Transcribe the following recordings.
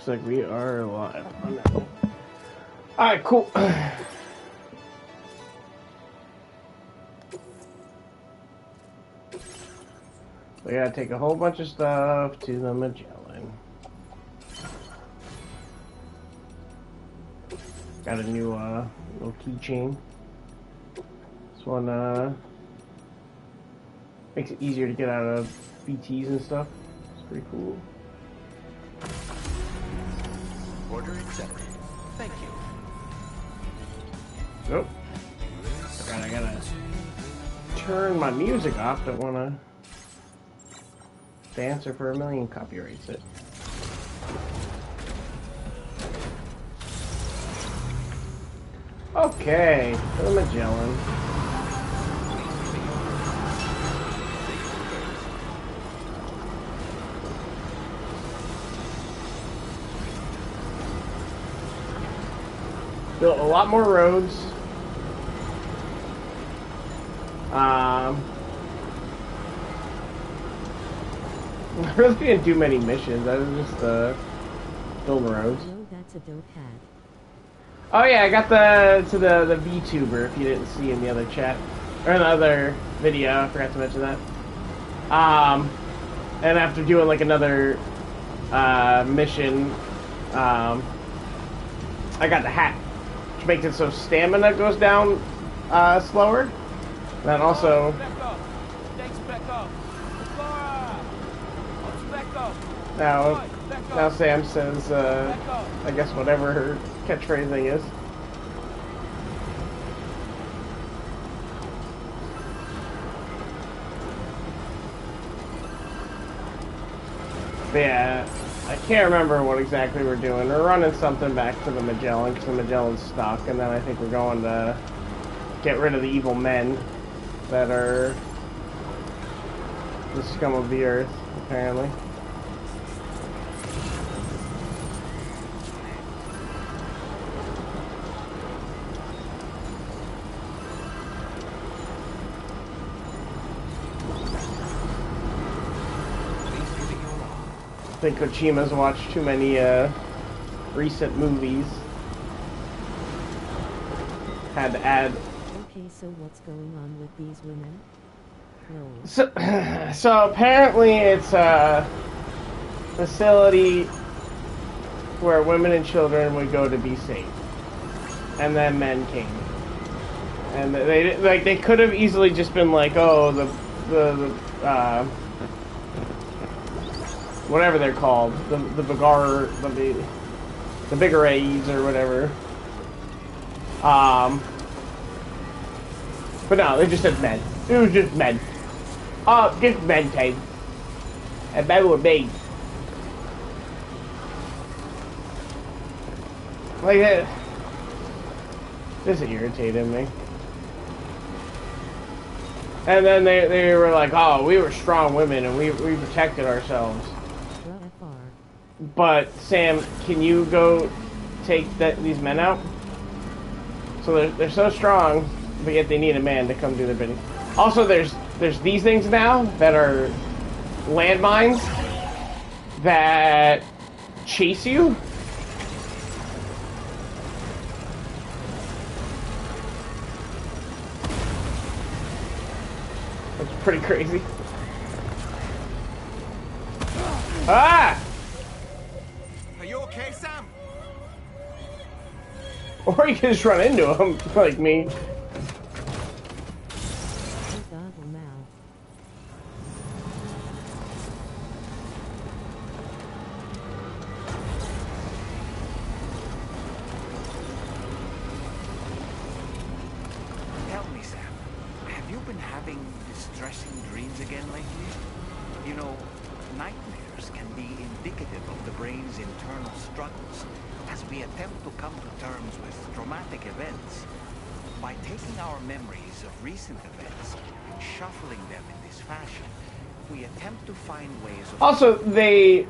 Looks like we are live. Alright, cool. We gotta take a whole bunch of stuff to the Magellan. Got a new little keychain. This one makes it easier to get out of BTs and stuff. It's pretty cool. Order accepted. Thank you. Nope. I gotta turn my music off. Don't wanna Dancer for a Million copyrights it. Okay, to the Magellan. Built a lot more roads. I really didn't do many missions. I was just building roads. Oh, that's a dope hat. Oh yeah, I got to the VTuber. If you didn't see in the other chat or in the other video, I forgot to mention that. And after doing like another mission, I got the hat, which makes it so stamina goes down slower. And then also. Now Sam says, I guess whatever her catchphrase thing is. But yeah, I can't remember what exactly we're doing. We're running something back to the Magellan because the Magellan's stuck, and then I think we're going to get rid of the evil men that are the scum of the earth, apparently. I think Kojima's watched too many recent movies. Had to add. Okay, so what's going on with these women? No. So apparently it's a facility where women and children would go to be safe, and then men came, and they could have easily just been like, oh, the whatever they're called, the bigger aids or whatever. But no, they just said men. It was just men. Just men came. And men were made. Like that. This irritated me. And then they were like, oh, we were strong women and we protected ourselves. But Sam, can you go take these men out? So they're so strong, but yet they need a man to come do their bidding. Also, there's these things now that are landmines that chase you. That's pretty crazy. Ah! Are you okay, Sam? Or you can just run into him, like me. Tell me, Sam, have you been having distressing dreams again lately? You know, nightmares can be indicative of the brain's internal struggles as we attempt to come to terms with traumatic events. By taking our memories of recent events and shuffling them in this fashion, we attempt to find ways of... Also, they,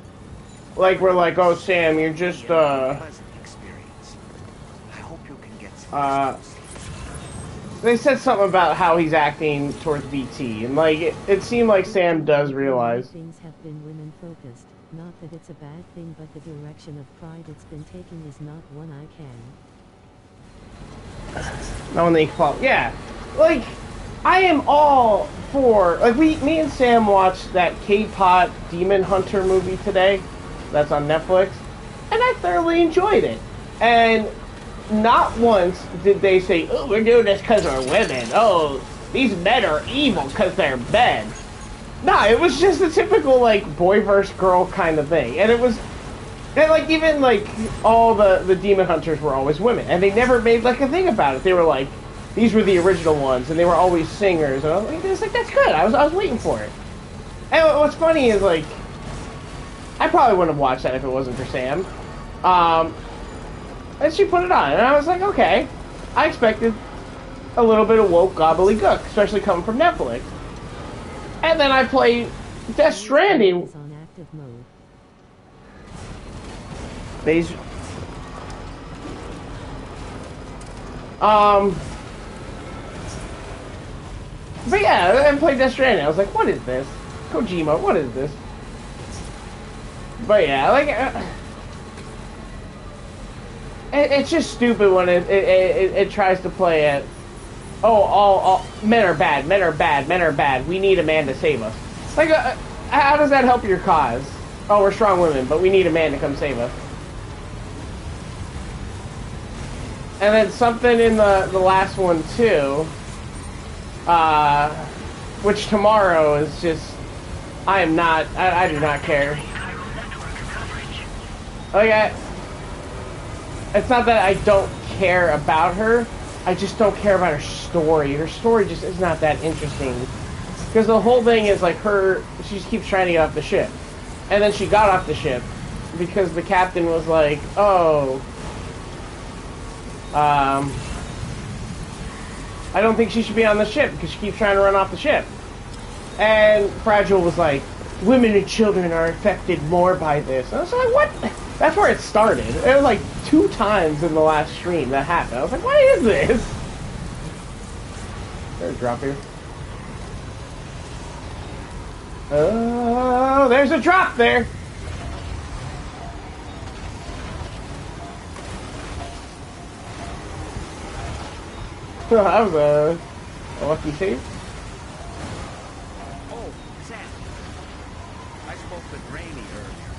were like, oh, Sam, you're just, pleasant experience. I hope you can get some they said something about how he's acting towards BT, and, it seemed like Sam does realize. Things have been women-focused. Not that it's a bad thing, but the direction of pride it's been taking is not one I can. No one that you follow. Yeah, like I am all for like me and Sam watched that K-pop Demon Hunter movie today. That's on Netflix, and I thoroughly enjoyed it. And not once did they say, "Oh, we're doing this because we're women. Oh, these men are evil because they're men." No, it was just a typical like boy versus girl kind of thing, and it was, and like even like all the demon hunters were always women, and they never made like a thing about it. They were like, these were the original ones, and they were always singers, and I was like, that's good. I was waiting for it. And what's funny is like, I probably wouldn't have watched that if it wasn't for Sam. And she put it on, and I was like, okay, I expected a little bit of woke gobbledygook, especially coming from Netflix. And then I played Death Stranding. Is on active mode. But yeah, I played Death Stranding. I was like, what is this? Kojima, what is this? But yeah, like, it's just stupid when it tries to play it. Oh, all men are bad, men are bad, men are bad. We need a man to save us. Like, how does that help your cause? Oh, we're strong women, but we need a man to come save us. And then something in the last one too, which tomorrow is just, I do not care. Like, it's not that I don't care about her. I just don't care about her story. Her story just is not that interesting. Because the whole thing is like she just keeps trying to get off the ship. And then she got off the ship because the captain was like, oh, I don't think she should be on the ship because she keeps trying to run off the ship. And Fragile was like, women and children are affected more by this. And I was like, what? That's where it started. It was like 2 times in the last stream that happened. I was like, what is this? There's a drop here. Oh, there's a drop there. That was a lucky save. Oh, Sam. I spoke with Rainey earlier.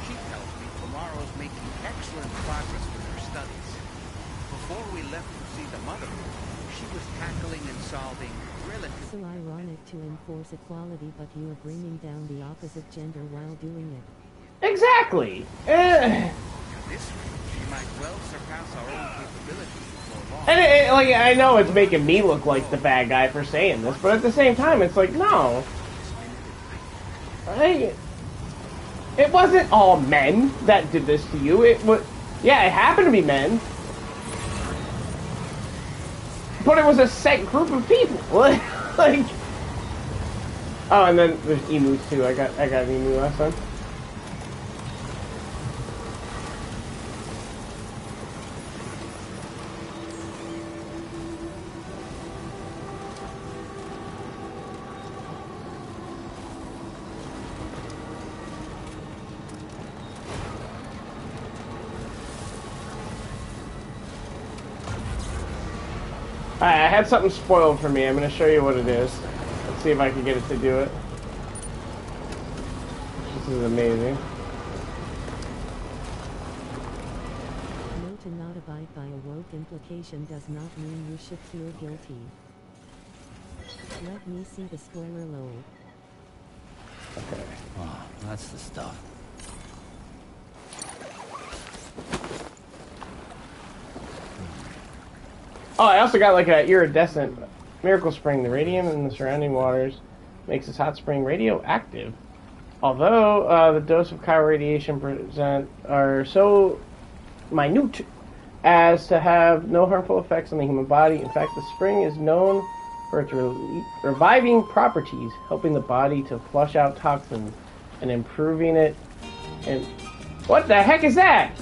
She tells me Tomorrow's making excellent progress with her studies. Before we left to see the mother, she was tackling and solving relative... So ironic to enforce equality, but you are bringing down the opposite gender while doing it. Exactly. At this rate, she might well surpass our own capabilities before long. And like, I know it's making me look like the bad guy for saying this, but at the same time, it's like, no. It wasn't all men that did this to you. It was, yeah, it happened to be men. But it was a set group of people. Like, oh, and then there's emus too. I got an emu last time. Alright, I had something spoiled for me. I'm going to show you what it is. Let's see if I can get it to do it. This is amazing. No, to not abide by a woke implication does not mean you should feel guilty. Let me see the spoiler load. Okay. Oh, that's the stuff. Oh, I also got like a iridescent miracle spring. The radium in the surrounding waters makes this hot spring radioactive. Although the dose of chiral radiation present are so minute as to have no harmful effects on the human body. In fact, the spring is known for its reviving properties, helping the body to flush out toxins and improving it. And what the heck is that?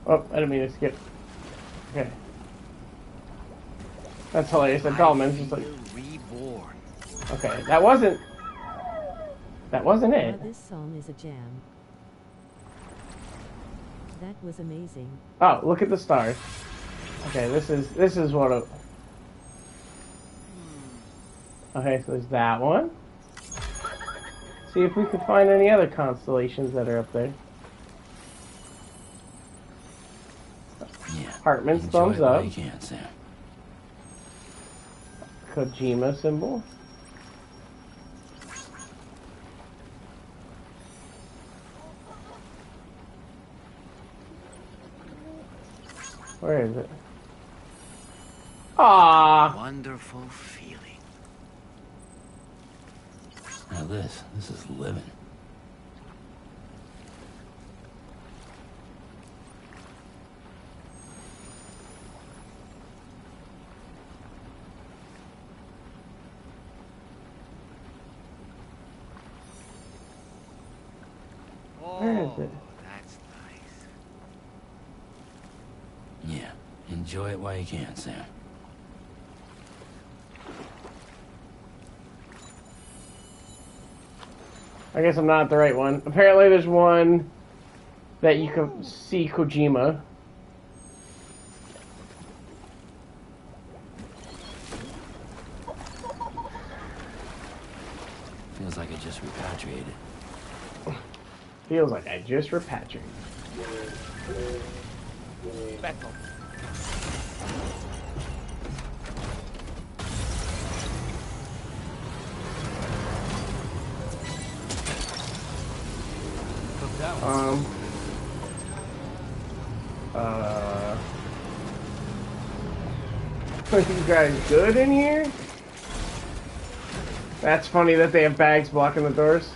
Oh, I didn't mean to skip. Okay. That's hilarious. That Dolman's just like... Okay, that wasn't it. This song is a jam. That was amazing. Oh, look at the stars. Okay, this is what a... Okay, so there's that one. See if we can find any other constellations that are up there. Yeah. Hartman's thumbs up. You can, Sam. Kojima symbol. Where is it? Ah. Wonderful feeling. Now this is living. Where is it? That's nice. Yeah. Enjoy it while you can, Sam. I guess I'm not the right one. Apparently there's one that you can see Kojima. Feels like I just repatriated. Feels like I just repatriated. Battle. Are you guys good in here? That's funny that they have bags blocking the doors.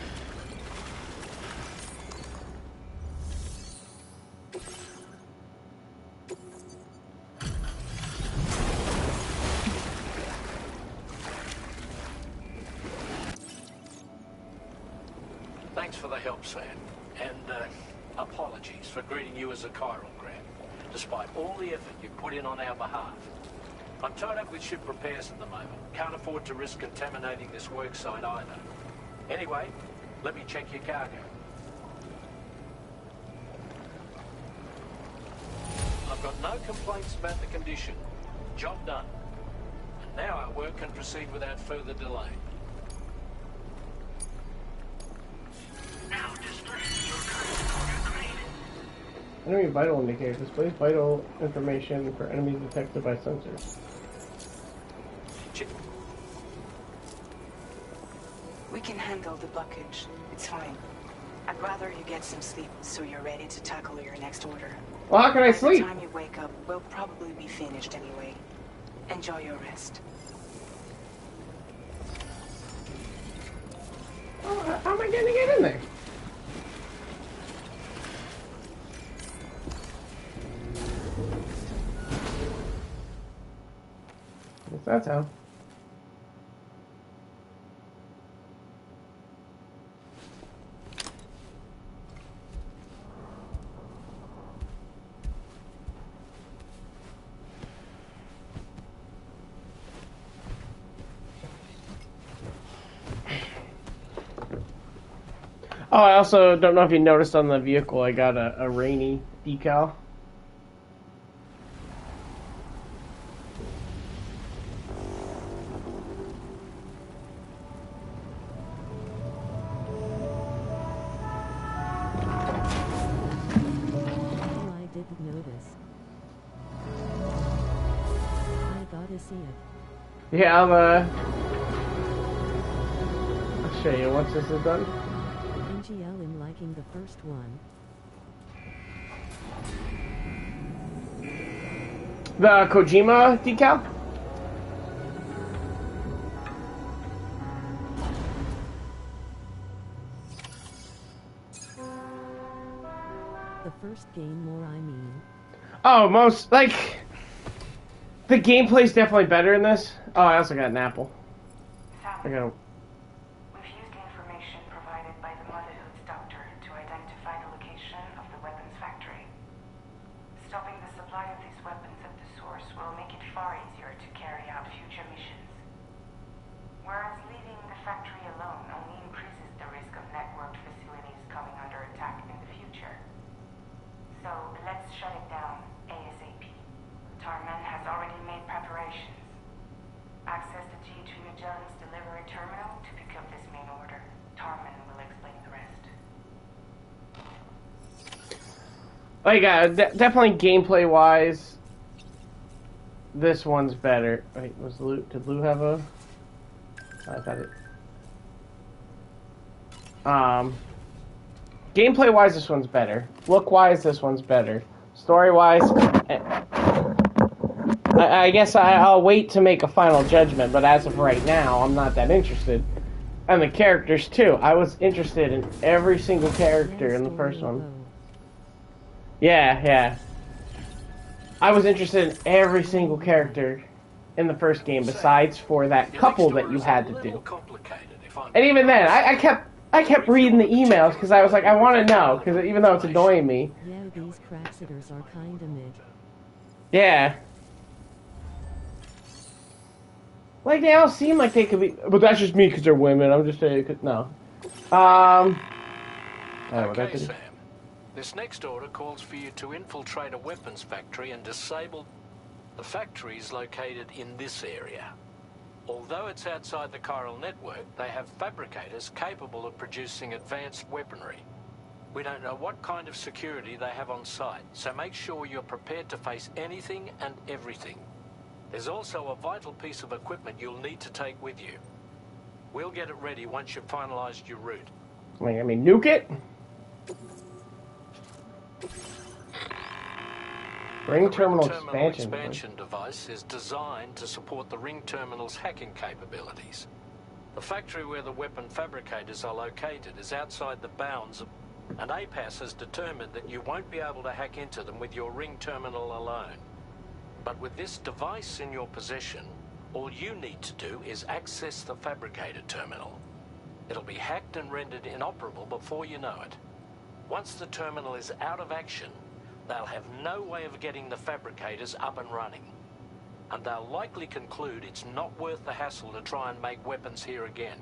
Thanks for the help, Sam. And apologies for greeting you as a chiral grab, despite all the effort you put in on our behalf. I'm tied up with ship repairs at the moment. Can't afford to risk contaminating this work site either. Anyway, let me check your cargo. I've got no complaints about the condition. Job done. And now our work can proceed without further delay. Enemy vital indicator displays vital information for enemies detected by sensors. We can handle the blockage. It's fine. I'd rather you get some sleep so you're ready to tackle your next order. Well, how can I sleep? By the time you wake up, we'll probably be finished anyway. Enjoy your rest. Oh, how am I going to get in there? I guess that's how. Oh, I also don't know if you noticed on the vehicle, I got a rainy decal. Oh, I didn't notice. I gotta see it. Yeah, I'll show you once this is done. NGL in liking the first one. The Kojima decal? The first game more, I mean. Oh, most, like, the gameplay's definitely better in this. Oh, I also got an apple. I gotta... We've used the information provided by the Motherhood's doctor to identify the location of the weapons factory. Stopping the supply of these weapons at the source will make it far easier to carry out future missions. Whereas leaving the factory alone only increases the risk of networked facilities coming under attack in the future. So let's shut it down ASAP. Tarman has already made preparations. Access the G2 Magellan's delivery terminal to pick up this main order. Tarman will explain the rest. Like, definitely gameplay-wise, this one's better. Wait, did Lou have a... I thought it... Gameplay-wise, this one's better. Look-wise, this one's better. Story-wise... I guess I'll wait to make a final judgment, but as of right now, I'm not that interested. And the characters, too. I was interested in every single character in the first one. Yeah. I was interested in every single character in the first game, besides for that couple that you had to do. And even then, I kept reading the emails, because I was like, I want to know, because even though it's annoying me. Yeah, these cracksiders are kinda mid. Yeah. Like, they all seem like they could be... But that's just me because they're women. I'm just saying... No. Okay, Sam. This next order calls for you to infiltrate a weapons factory and disable... The factory is located in this area. Although it's outside the chiral network, they have fabricators capable of producing advanced weaponry. We don't know what kind of security they have on site, so make sure you're prepared to face anything and everything. There's also a vital piece of equipment you'll need to take with you. We'll get it ready once you've finalized your route. I mean, nuke it? Ring terminal expansion device is designed to support the ring terminal's hacking capabilities. The factory where the weapon fabricators are located is outside the bounds of... And APAS has determined that you won't be able to hack into them with your ring terminal alone. But with this device in your possession, all you need to do is access the fabricator terminal. It'll be hacked and rendered inoperable before you know it. Once the terminal is out of action, they'll have no way of getting the fabricators up and running. And they'll likely conclude it's not worth the hassle to try and make weapons here again.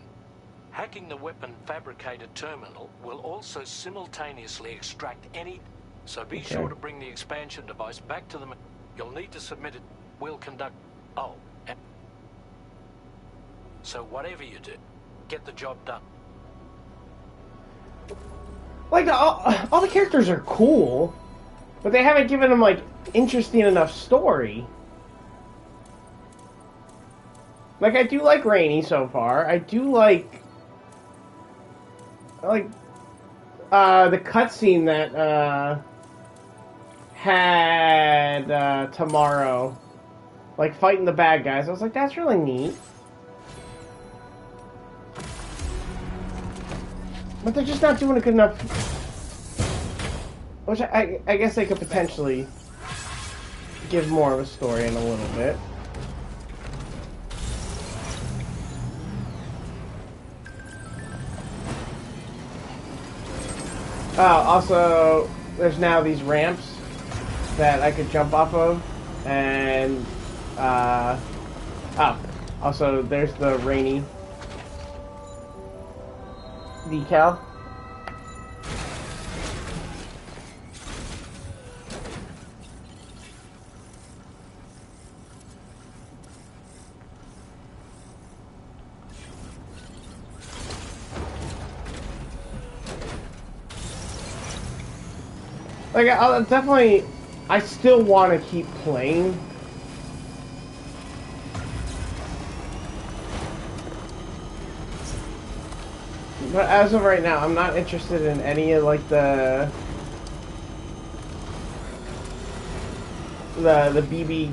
Hacking the weapon fabricator terminal will also simultaneously extract any... So be sure to bring the expansion device back to them. You'll need to submit it. We'll conduct... Oh, and... So whatever you do, get the job done. Like, all the characters are cool, but they haven't given them, like, interesting enough story. Like, I do like Rainey so far. I do like... the cutscene that, had Tomorrow, like, fighting the bad guys. I was like, that's really neat. But they're just not doing a good enough... Which I guess they could potentially give more of a story in a little bit. Oh, also, there's now these ramps that I could jump off of, and, also, there's the Rainy decal. Like, I'll definitely... I still want to keep playing. But as of right now, I'm not interested in any of, like, the BB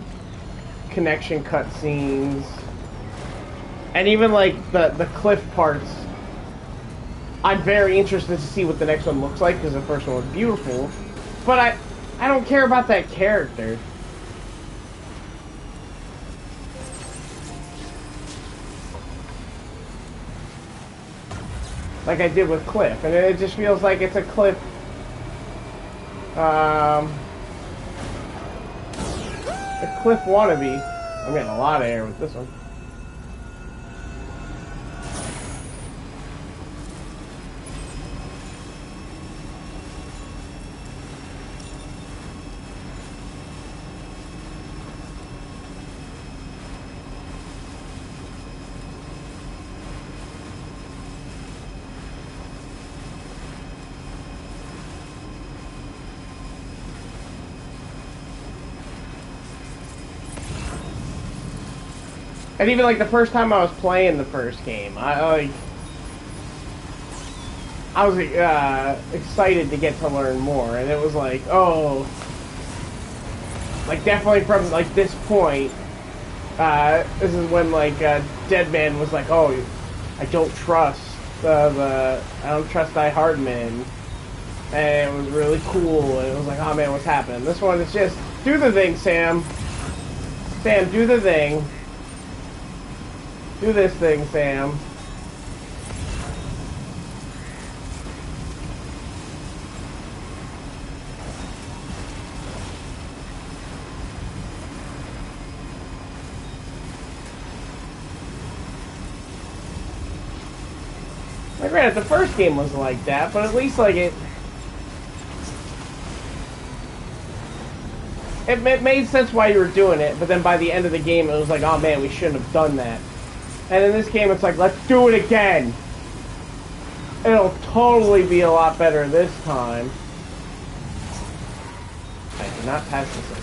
connection cutscenes. And even, like, the cliff parts. I'm very interested to see what the next one looks like, because the first one was beautiful. But I don't care about that character. like I did with Cliff, and it just feels like it's a Cliff. A Cliff wannabe. I'm getting a lot of air with this one. And even like the first time I was playing the first game, I was excited to get to learn more, and it was like, oh, like definitely from like this point, this is when like Deadman was like, oh, I don't trust I don't trust Die Hardman, and it was really cool, and it was like, oh man, what's happening? This one is just do the thing, Sam. Sam, do the thing. Do this thing, Sam. Like, granted, the first game was like that, but at least like it made sense why you were doing it. But then by the end of the game, it was like, oh man, we shouldn't have done that. And in this game, it's like, let's do it again. It'll totally be a lot better this time. I did not pass this one.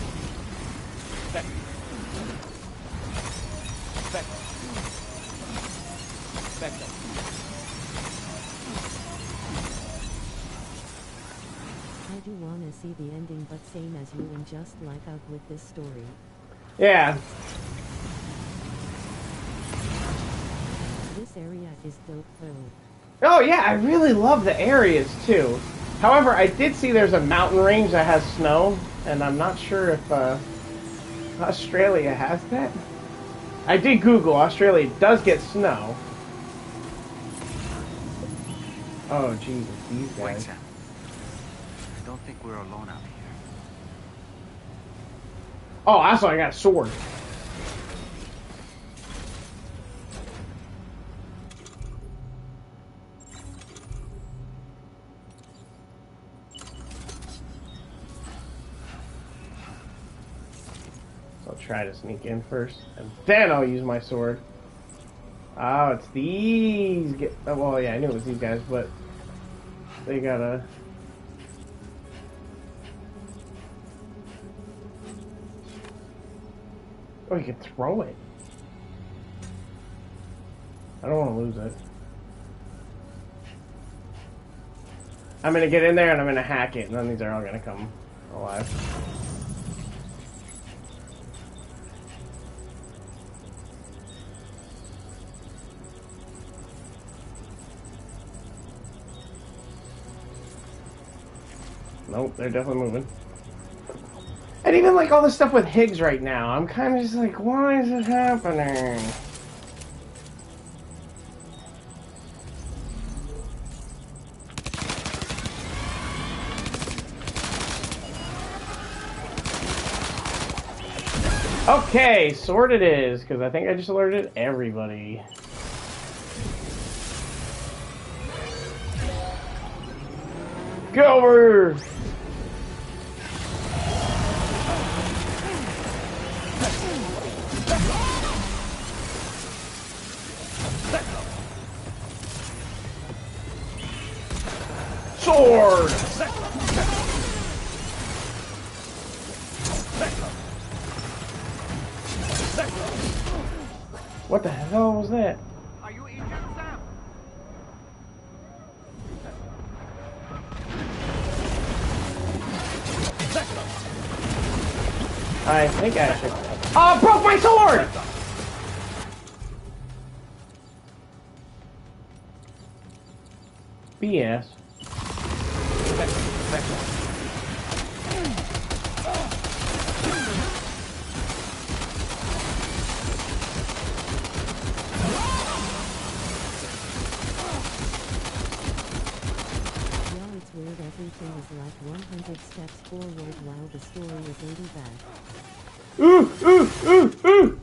I do wanna see the ending, but same as you and just like out with this story. Yeah. This area is dope though. Oh yeah, I really love the areas too. However, I did see there's a mountain range that has snow, and I'm not sure if Australia has that. I did Google, Australia does get snow. Oh Jesus, these guys. Wait, Sam. I don't think we're alone out here. Oh, also I got a sword. I'll try to sneak in first, and then I'll use my sword. Oh, it's these. Well, yeah, I knew it was these guys, but they gotta. Oh, you can throw it. I don't want to lose it. I'm gonna get in there and I'm gonna hack it, and then these are all gonna come alive. Nope, they're definitely moving. And even like all this stuff with Higgs right now, I'm kind of just like, why is it happening? Okay, sword it is, because I think I just alerted everybody. Get over! Sword! What the hell was that? Are you injured, Sam? I think I should. Oh, broke my sword! BS. is like 100 steps forward while the story is 80 back. Ooh, ooh, ooh, ooh!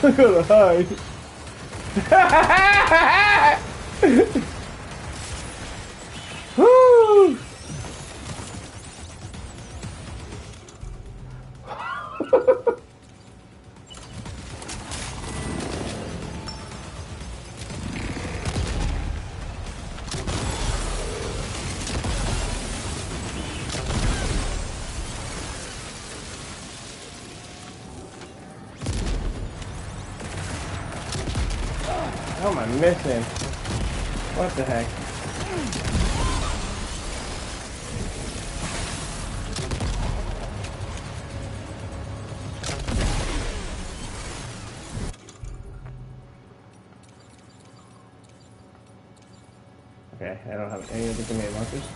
I'm gonna hide. Woo! How am I missing? What the heck? Okay, I don't have any of the grenade launchers.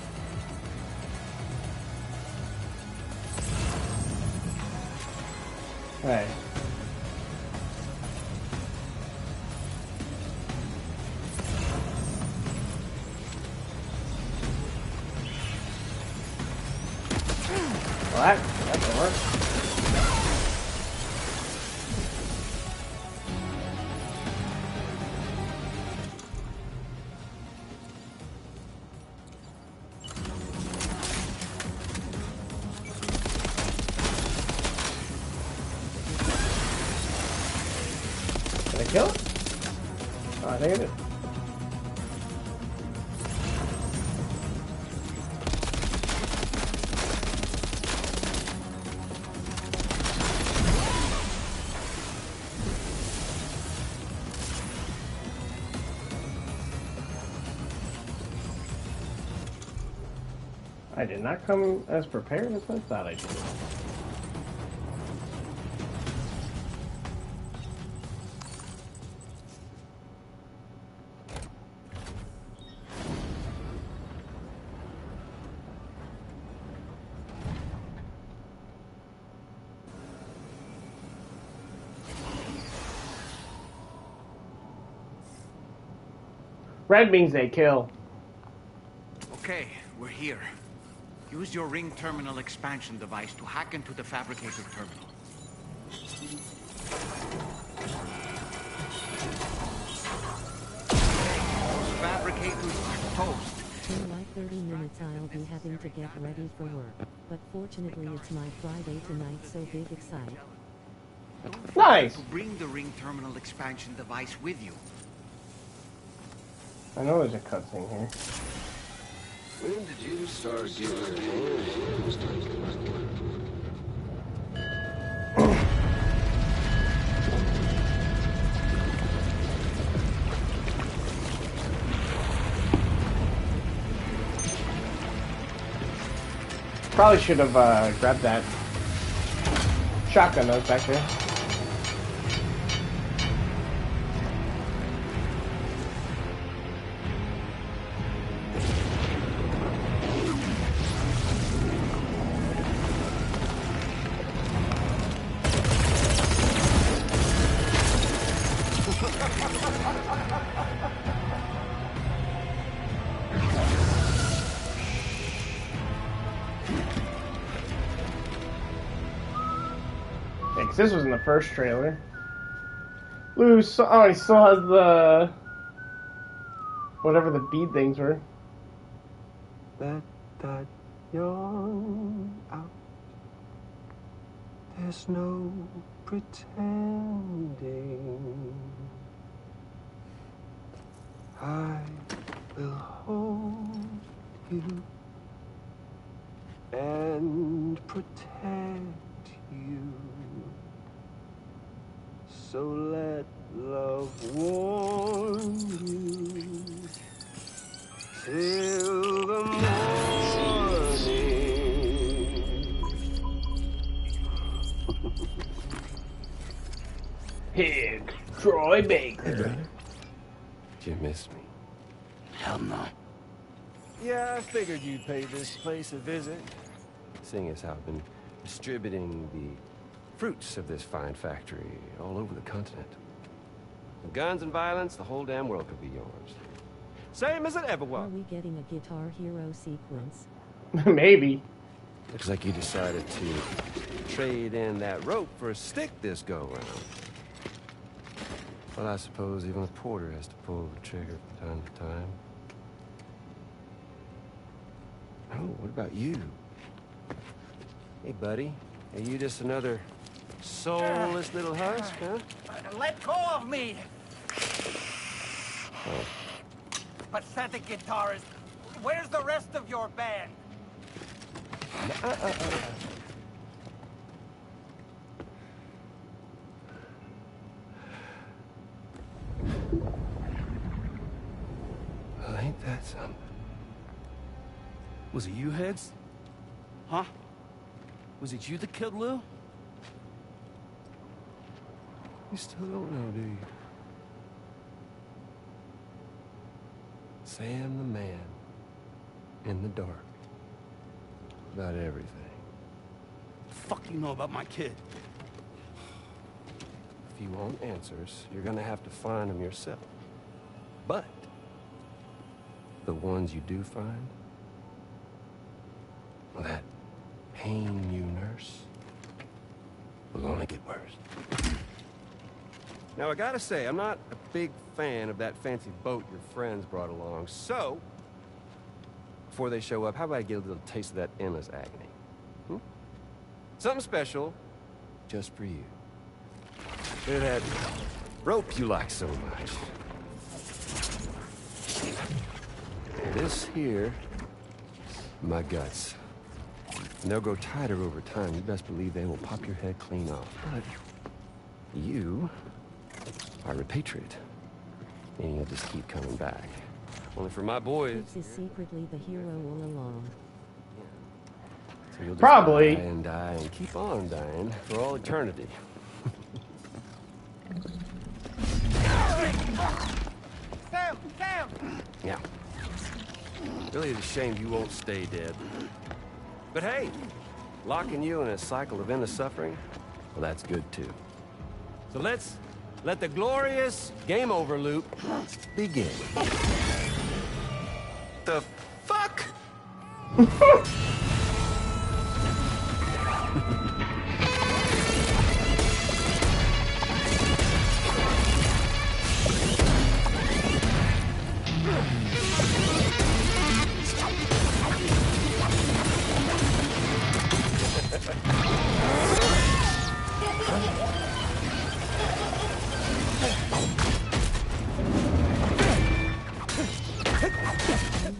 Alright. Well, that can work. Did I kill it? Oh, I think I did. I did not come as prepared as I thought I did. Red means they kill. Okay, we're here. Use your ring terminal expansion device to hack into the fabricator terminal. Those fabricators are toast. In like 30 minutes I'll be having to get ready for work. But fortunately it's my Friday tonight, so big excite. Nice! To bring the ring terminal expansion device with you. I know there's a cutscene here. When did you start getting your hands Probably should have grabbed that shotgun that was back there. This was in the first trailer. Lou, oh, he still has the whatever the bead things were. Let that yawn out. There's no pretending. I will hold you and protect you. So let love warm you till the morning. Here, Troy Baker. Hey, brother. Did you miss me? Hell no. Yeah, I figured you'd pay this place a visit, seeing as how I've been distributing the fruits of this fine factory all over the continent. With guns and violence, the whole damn world could be yours. Same as it ever was. Are we getting a Guitar Hero sequence? Maybe. Looks like you decided to trade in that rope for a stick this go-around. Well, I suppose even a porter has to pull the trigger from time to time. Oh, what about you? Hey, buddy. Are you just another soulless little husk, huh? Let go of me! Oh. Pathetic guitarist. Where's the rest of your band? Well, ain't that something? Was it you, Higgs? Huh? Was it you that killed Lou? You still don't know, do you? Sam the man. In the dark. About everything. The fuck you know about my kid? If you want answers, you're gonna have to find them yourself. But the ones you do find, well, that pain you nurse will only get worse. Now, I gotta say, I'm not a big fan of that fancy boat your friends brought along, so before they show up, how about I get a little taste of that endless agony? Hmm? Something special just for you. They're that rope you like so much. This here, my guts. And they'll grow tighter over time. You best believe they will pop your head clean off. But you are repatriate. Meaning you'll just keep coming back. Only for my boys. Higgs is secretly the hero all along. So you'll just Probably. die and keep on dying for all eternity. Sam! Sam! Yeah. Really is a shame you won't stay dead. But hey, locking you in a cycle of endless suffering, well, that's good too. So let's let the glorious game over loop begin. The fuck?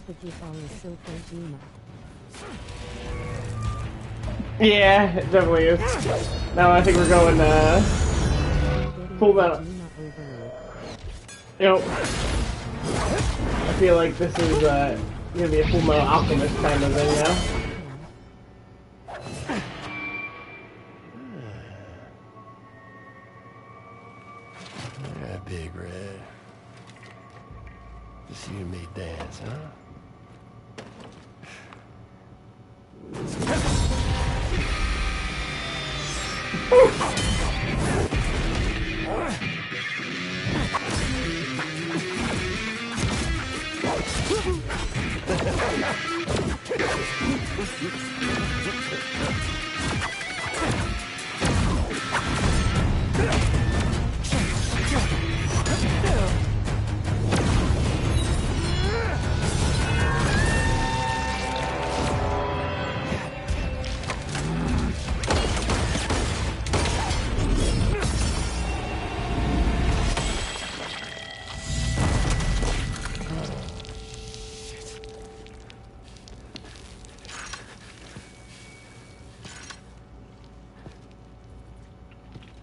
The guitar is so Kojima. Yeah, it definitely is. Now I think we're going, full metal. Yep. I feel like this is, gonna be a Full Metal Alchemist kind of thing now. Yeah, Big Red. Just you and me dance, huh?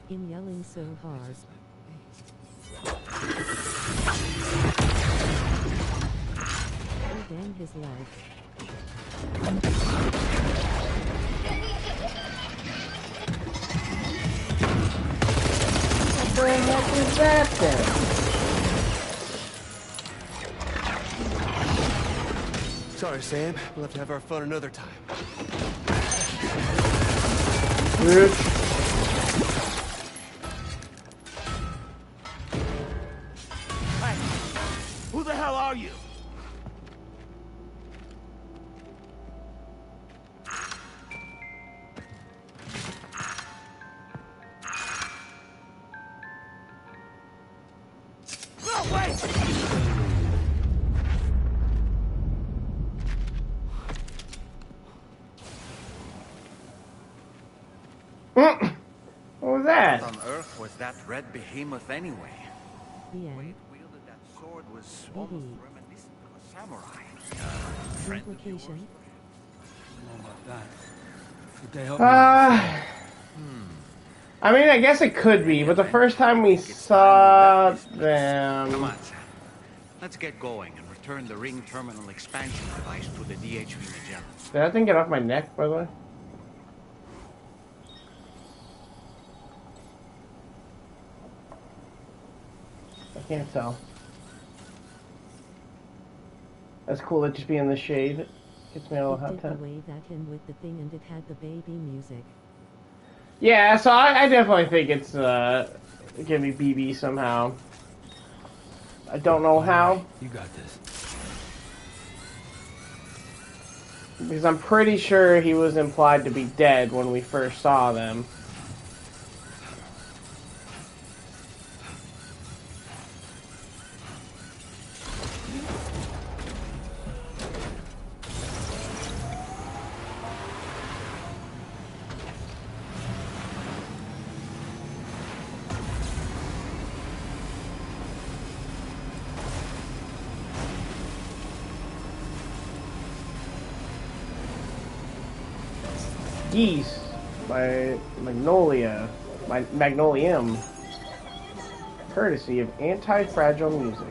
Him yelling so hard. Oh damn his legs. What the heck is that then? Sorry, Sam. We'll have to have our fun another time. Hey, who the hell are you? No, wait! What was that? What on earth was that red behemoth anyway? The The way end. it wielded that sword was almost reminiscent of a samurai. Implication. I don't know about that. Would they help me? I mean, I guess it could be, but the first time we saw Come them... on, Sam. Let's get going and return the ring terminal expansion device to the DHV Magellan. Did that thing get off my neck, by the way? I can't tell. That's cool, it just be in the shade. Gets me a little It hot did the tap. wave at him with the thing and it had the baby music. Yeah, so I definitely think it's gonna be BB somehow. I don't know how, You got this. because I'm pretty sure he was implied to be dead when we first saw them. Geese by Magnolium, courtesy of Anti-Fragile Music.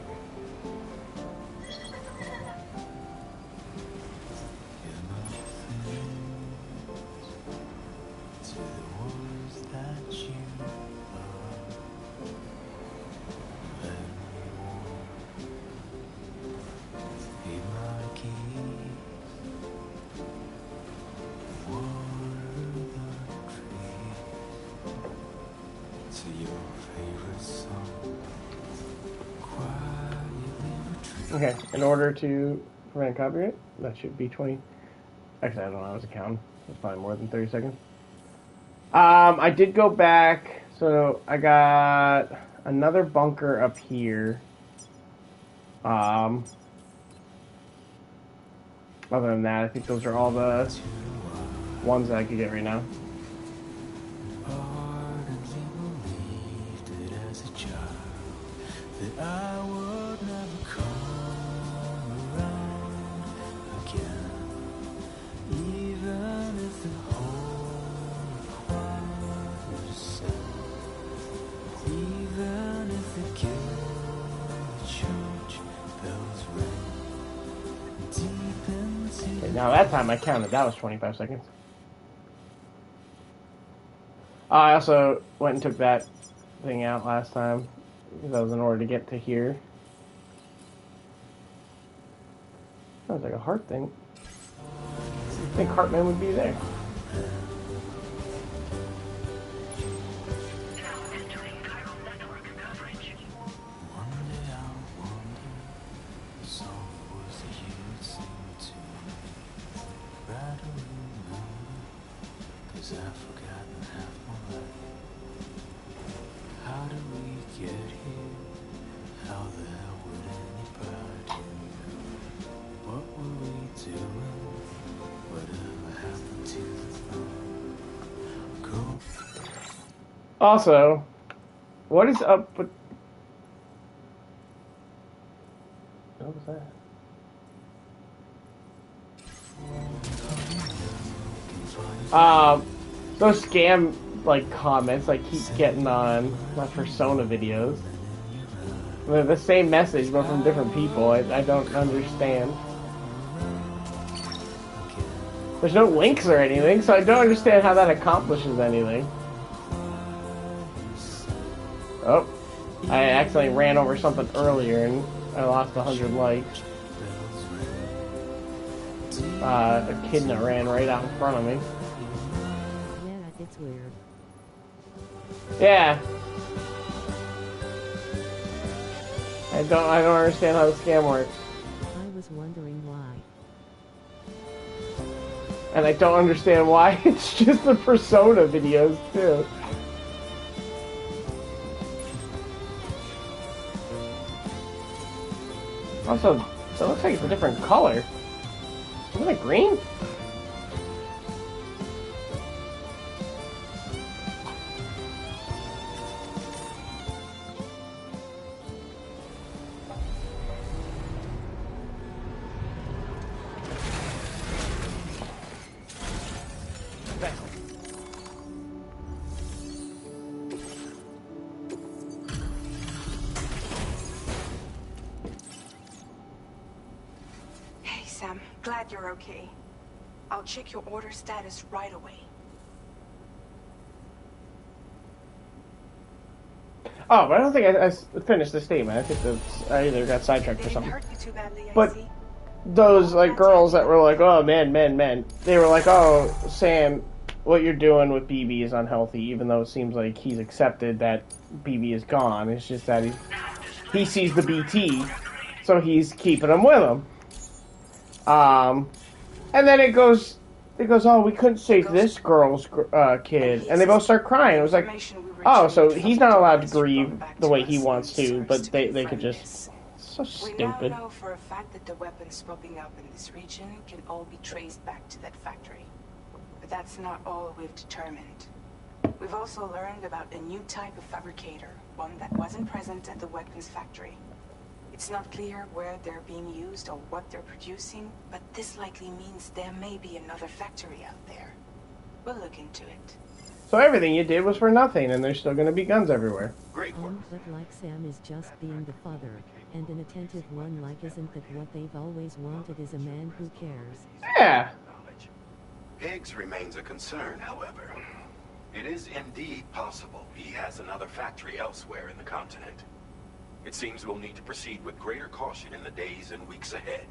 Okay, in order to prevent copyright, that should be 20. Actually, I don't know, I was counting. It's probably more than 30 seconds. I did go back, so I got another bunker up here. Other than that, I think those are all the ones that I could get right now. Okay, now that time I counted, that was 25 seconds. I also went and took that thing out last time, because that was in order to get to here. That was like a heart thing. I think Heartman would be there. Also, what is up with... What was that? Those scam, like, comments I keep getting on my Persona videos. They're the same message, but from different people. I don't understand. There's no links or anything, so I don't understand how that accomplishes anything. Oh, I accidentally ran over something earlier and I lost 100 likes. echidna ran right out in front of me. Yeah, it's weird. Yeah. I don't understand how the scam works. I was wondering why. And I don't understand why it's just the Persona videos, too. Also, it looks like it's a different color. Isn't it green? Hey, Sam. Glad you're okay. I'll check your order status right away. Oh, but I don't think I finished the statement. I think I either got sidetracked or something. Hurt you too badly, I But see. those like girls that were like, "Oh, men," they were like, "Oh, Sam, what you're doing with BB is unhealthy." Even though it seems like he's accepted that BB is gone, it's just that he sees the BT, so he's keeping him with him. And then it goes, "Oh, we couldn't save this girl's kid," and they both start crying. It was like, oh, so he's not allowed to grieve the way he wants to, but they could just... So We now stupid. know for a fact that the weapons popping up in this region can all be traced back to that factory. But that's not all we've determined. We've also learned about a new type of fabricator, one that wasn't present at the weapons factory. It's not clear where they're being used or what they're producing, but this likely means there may be another factory out there. We'll look into it. So everything you did was for nothing, and there's still going to be guns everywhere. Great work. But like Sam is just being the father, and an attentive one like isn't that what they've always wanted is a man who cares. Yeah. Higgs remains a concern, however. It is indeed possible he has another factory elsewhere in the continent. It seems we'll need to proceed with greater caution in the days and weeks ahead.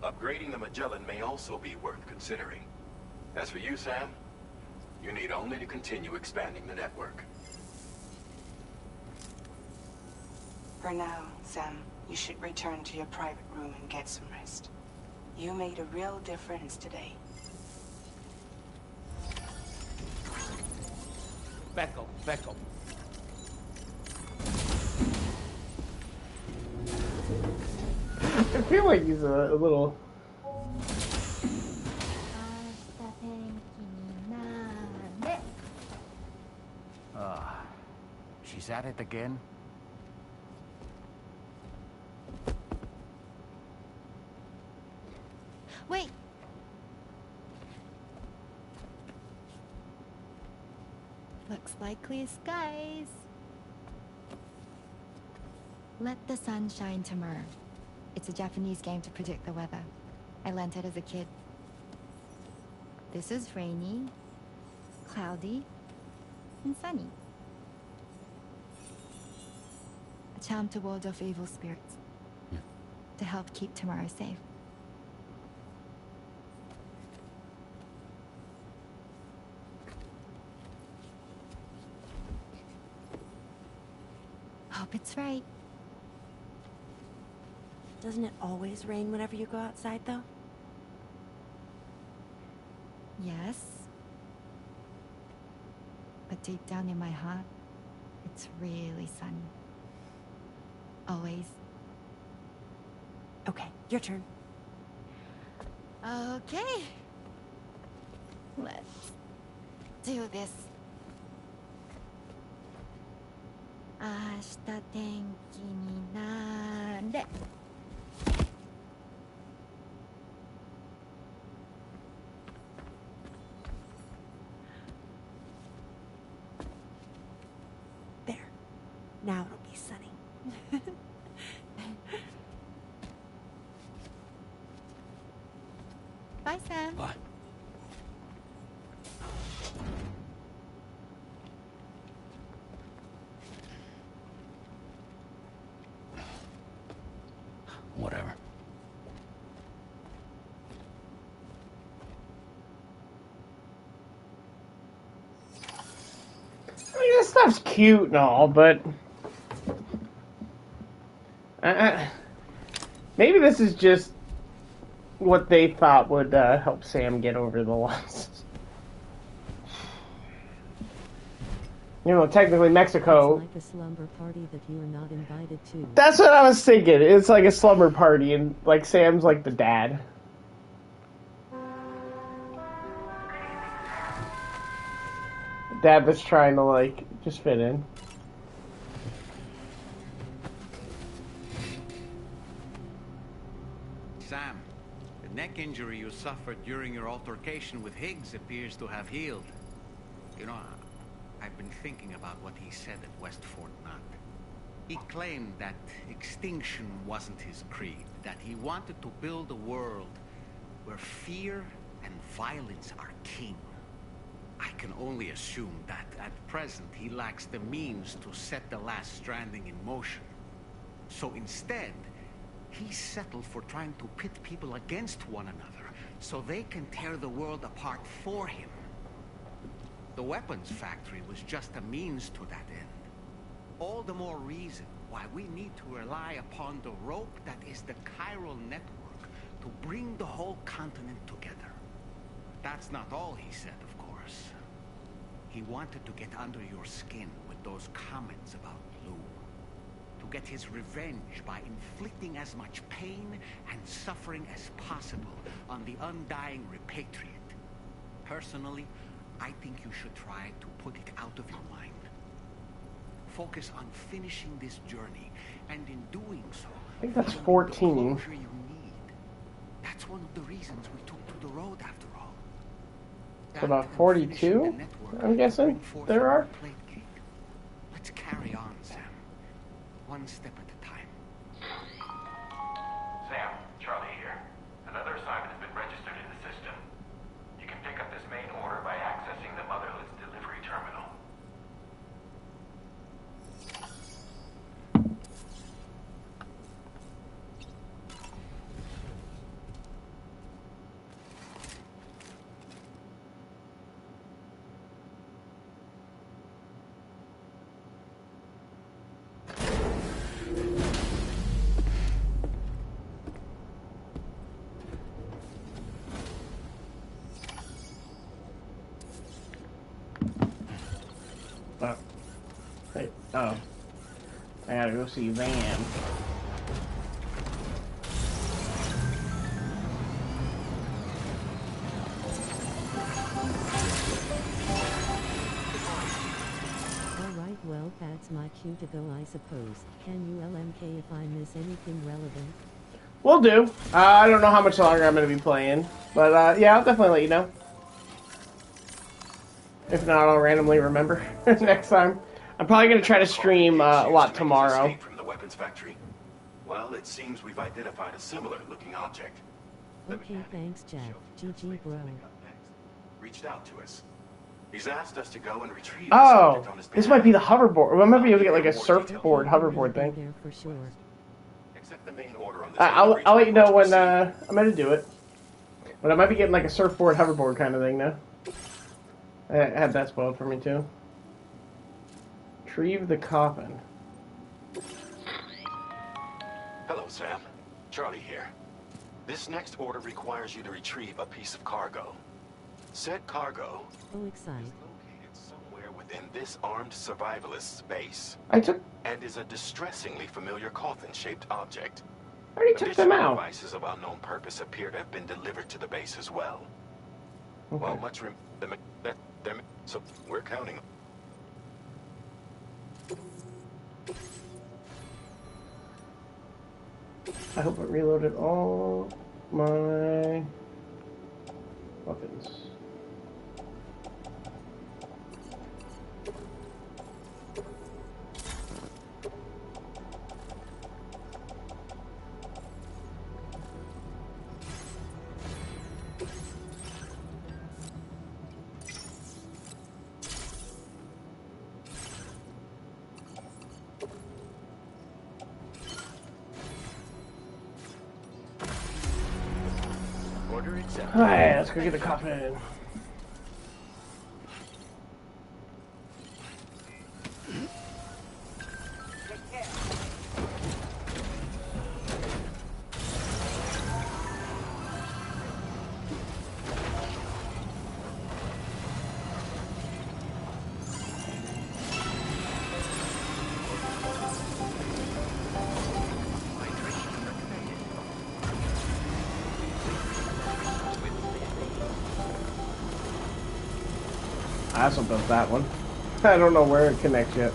Upgrading the Magellan may also be worth considering. As for you, Sam, you need only to continue expanding the network. For now, Sam, you should return to your private room and get some rest. You made a real difference today. Back up, back up. I feel like he's a little... She's at it again? Wait! Looks like clear skies. Let the sun shine tomorrow. It's a Japanese game to predict the weather. I learned it as a kid. This is rainy, cloudy, and sunny. A charm to ward off evil spirits. Yeah. To help keep tomorrow safe. Hope it's right. Doesn't it always rain whenever you go outside, though? Yes. But deep down in my heart, it's really sunny. Always. Okay, your turn. Okay. Let's do this. 明日天気になれ。There. Now it'll be sunny. Bye, Sam. Bye. Whatever. stuff's cute and all, but maybe this is just what they thought would help Sam get over the loss. You know, technically Mexico. It's like a slumber party that you're not invited to. That's what I was thinking. It's like a slumber party, and like Sam's like the dad. Dad that's trying to like just fit in. Sam, the neck injury you suffered during your altercation with Higgs appears to have healed. You know, I've been thinking about what he said at West Fort Knott. He claimed that extinction wasn't his creed, that he wanted to build a world where fear and violence are king. I can only assume that at present he lacks the means to set the last Stranding in motion. So instead, he settled for trying to pit people against one another so they can tear the world apart for him. The weapons factory was just a means to that end. All the more reason why we need to rely upon the rope that is the chiral network to bring the whole continent together. That's not all he said, of course. He wanted to get under your skin with those comments about Lou. To get his revenge by inflicting as much pain and suffering as possible on the undying repatriate. Personally, I think you should try to put it out of your mind. Focus on finishing this journey, and in doing so, I think that's 14. You need. That's one of the reasons we took to the road after all. It's about 42, I'm guessing there are. Let's carry on, Sam. One step at a time. Sam, Charlie here. Another assignment has been registered in the system. You can pick up this main order by accessing the Motherhood's delivery terminal. Oh. I gotta go see Van. Alright, well, that's my cue to go, I suppose. Can you LMK if I miss anything relevant? Will do. I don't know how much longer I'm gonna be playing, but yeah, I'll definitely let you know. If not, I'll randomly remember next time. I'm probably going to try to stream a lot tomorrow. From the weapons factory. Well, it seems we've identified a similar-looking object. Okay, thanks, Jack. GG, bro. Reached out to us. He's asked us to go and retrieve Oh, this might be the hoverboard. We might be able to get like a surfboard, hoverboard thing. There for sure. Except the main order on this I'll let you know when I'm going to do it. But I might be getting like a surfboard, hoverboard kind of thing now. I had that spoiled for me too. Retrieve the coffin. Hello, Sam. Charlie here. This next order requires you to retrieve a piece of cargo. Said cargo Oh, excited. is located somewhere within this armed survivalist's base. And is a distressingly familiar coffin-shaped object. I already took them out. Devices of unknown purpose appear to have been delivered to the base as well. Okay. While much so we're counting. I hope it reloaded all my weapons. Alright, let's go get the coffin. I also built that one. I don't know where it connects yet.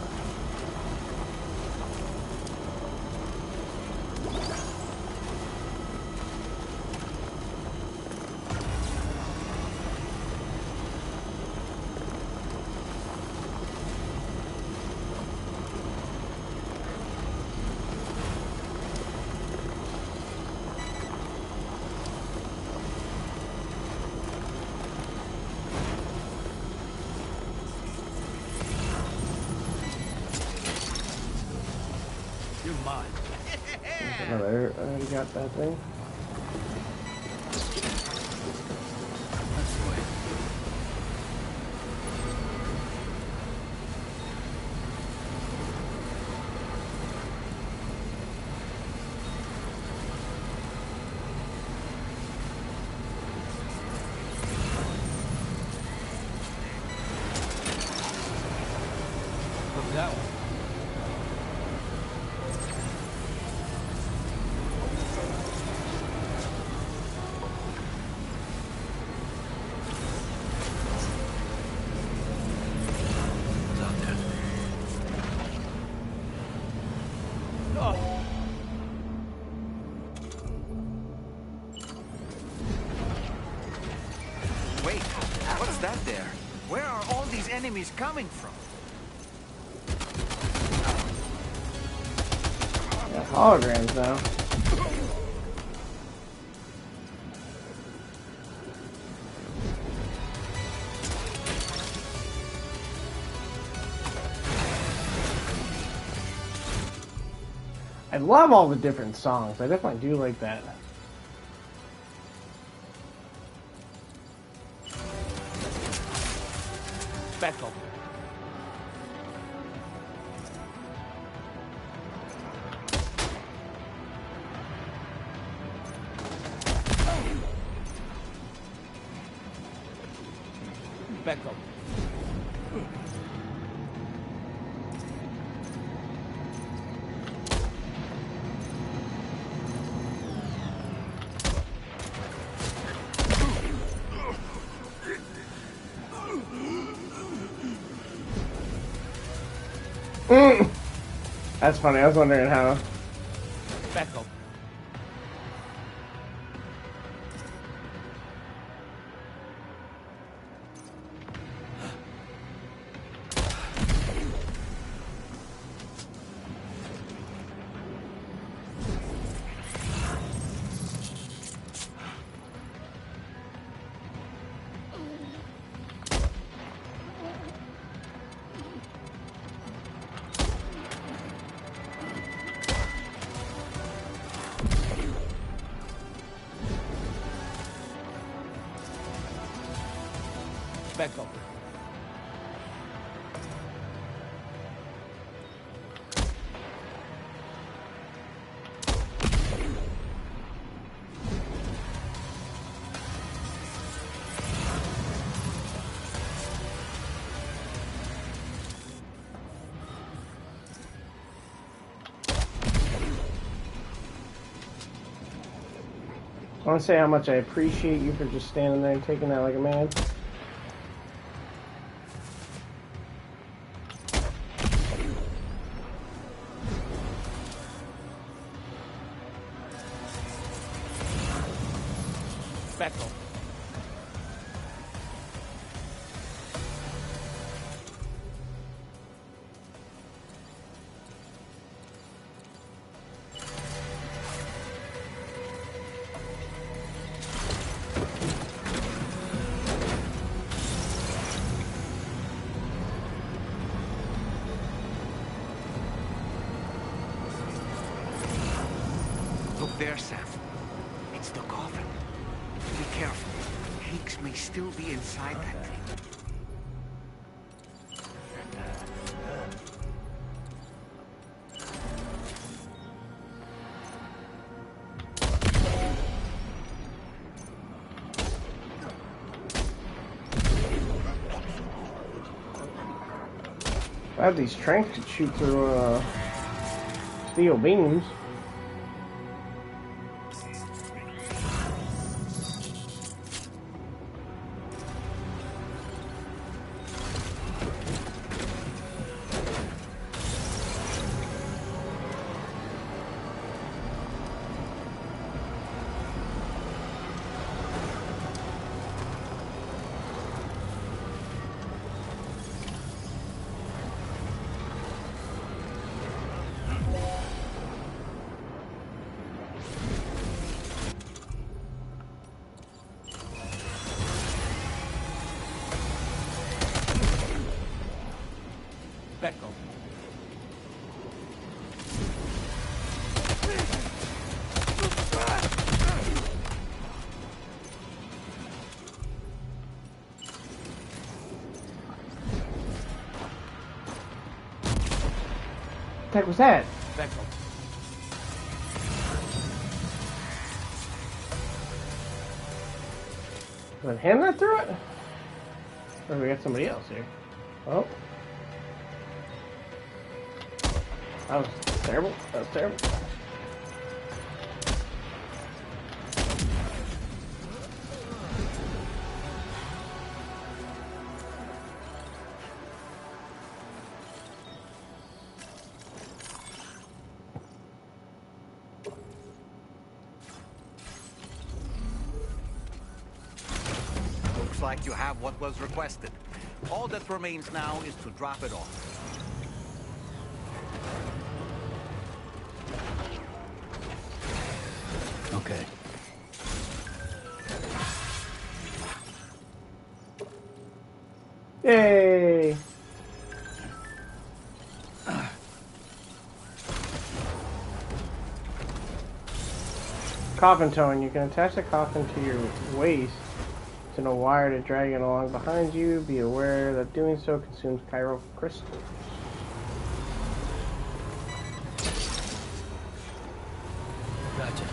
I already got that thing. Look at that one. Wait, what's that there? Where are all these enemies coming from? Yeah, holograms now. I love all the different songs. I definitely do like that. Speckle. Speckle. That's funny. I was wondering how. Speckle. Speckle. I want to say how much I appreciate you for just standing there and taking that like a man. Speckle. Look there, Sam. It's the coffin. Be careful. Higgs may still be inside that thing. I have these tranks that shoot through steel beams. the heck was that? Vexel. Was it him that threw it? Or we got somebody else here? Oh. That was terrible. That was terrible. Looks like you have what was requested. All that remains now is to drop it off. Okay. Yay! Coffin towing. You can attach the coffin to your waist to a wire to drag it along behind you. Be aware that doing so consumes chiral crystals. Gotcha.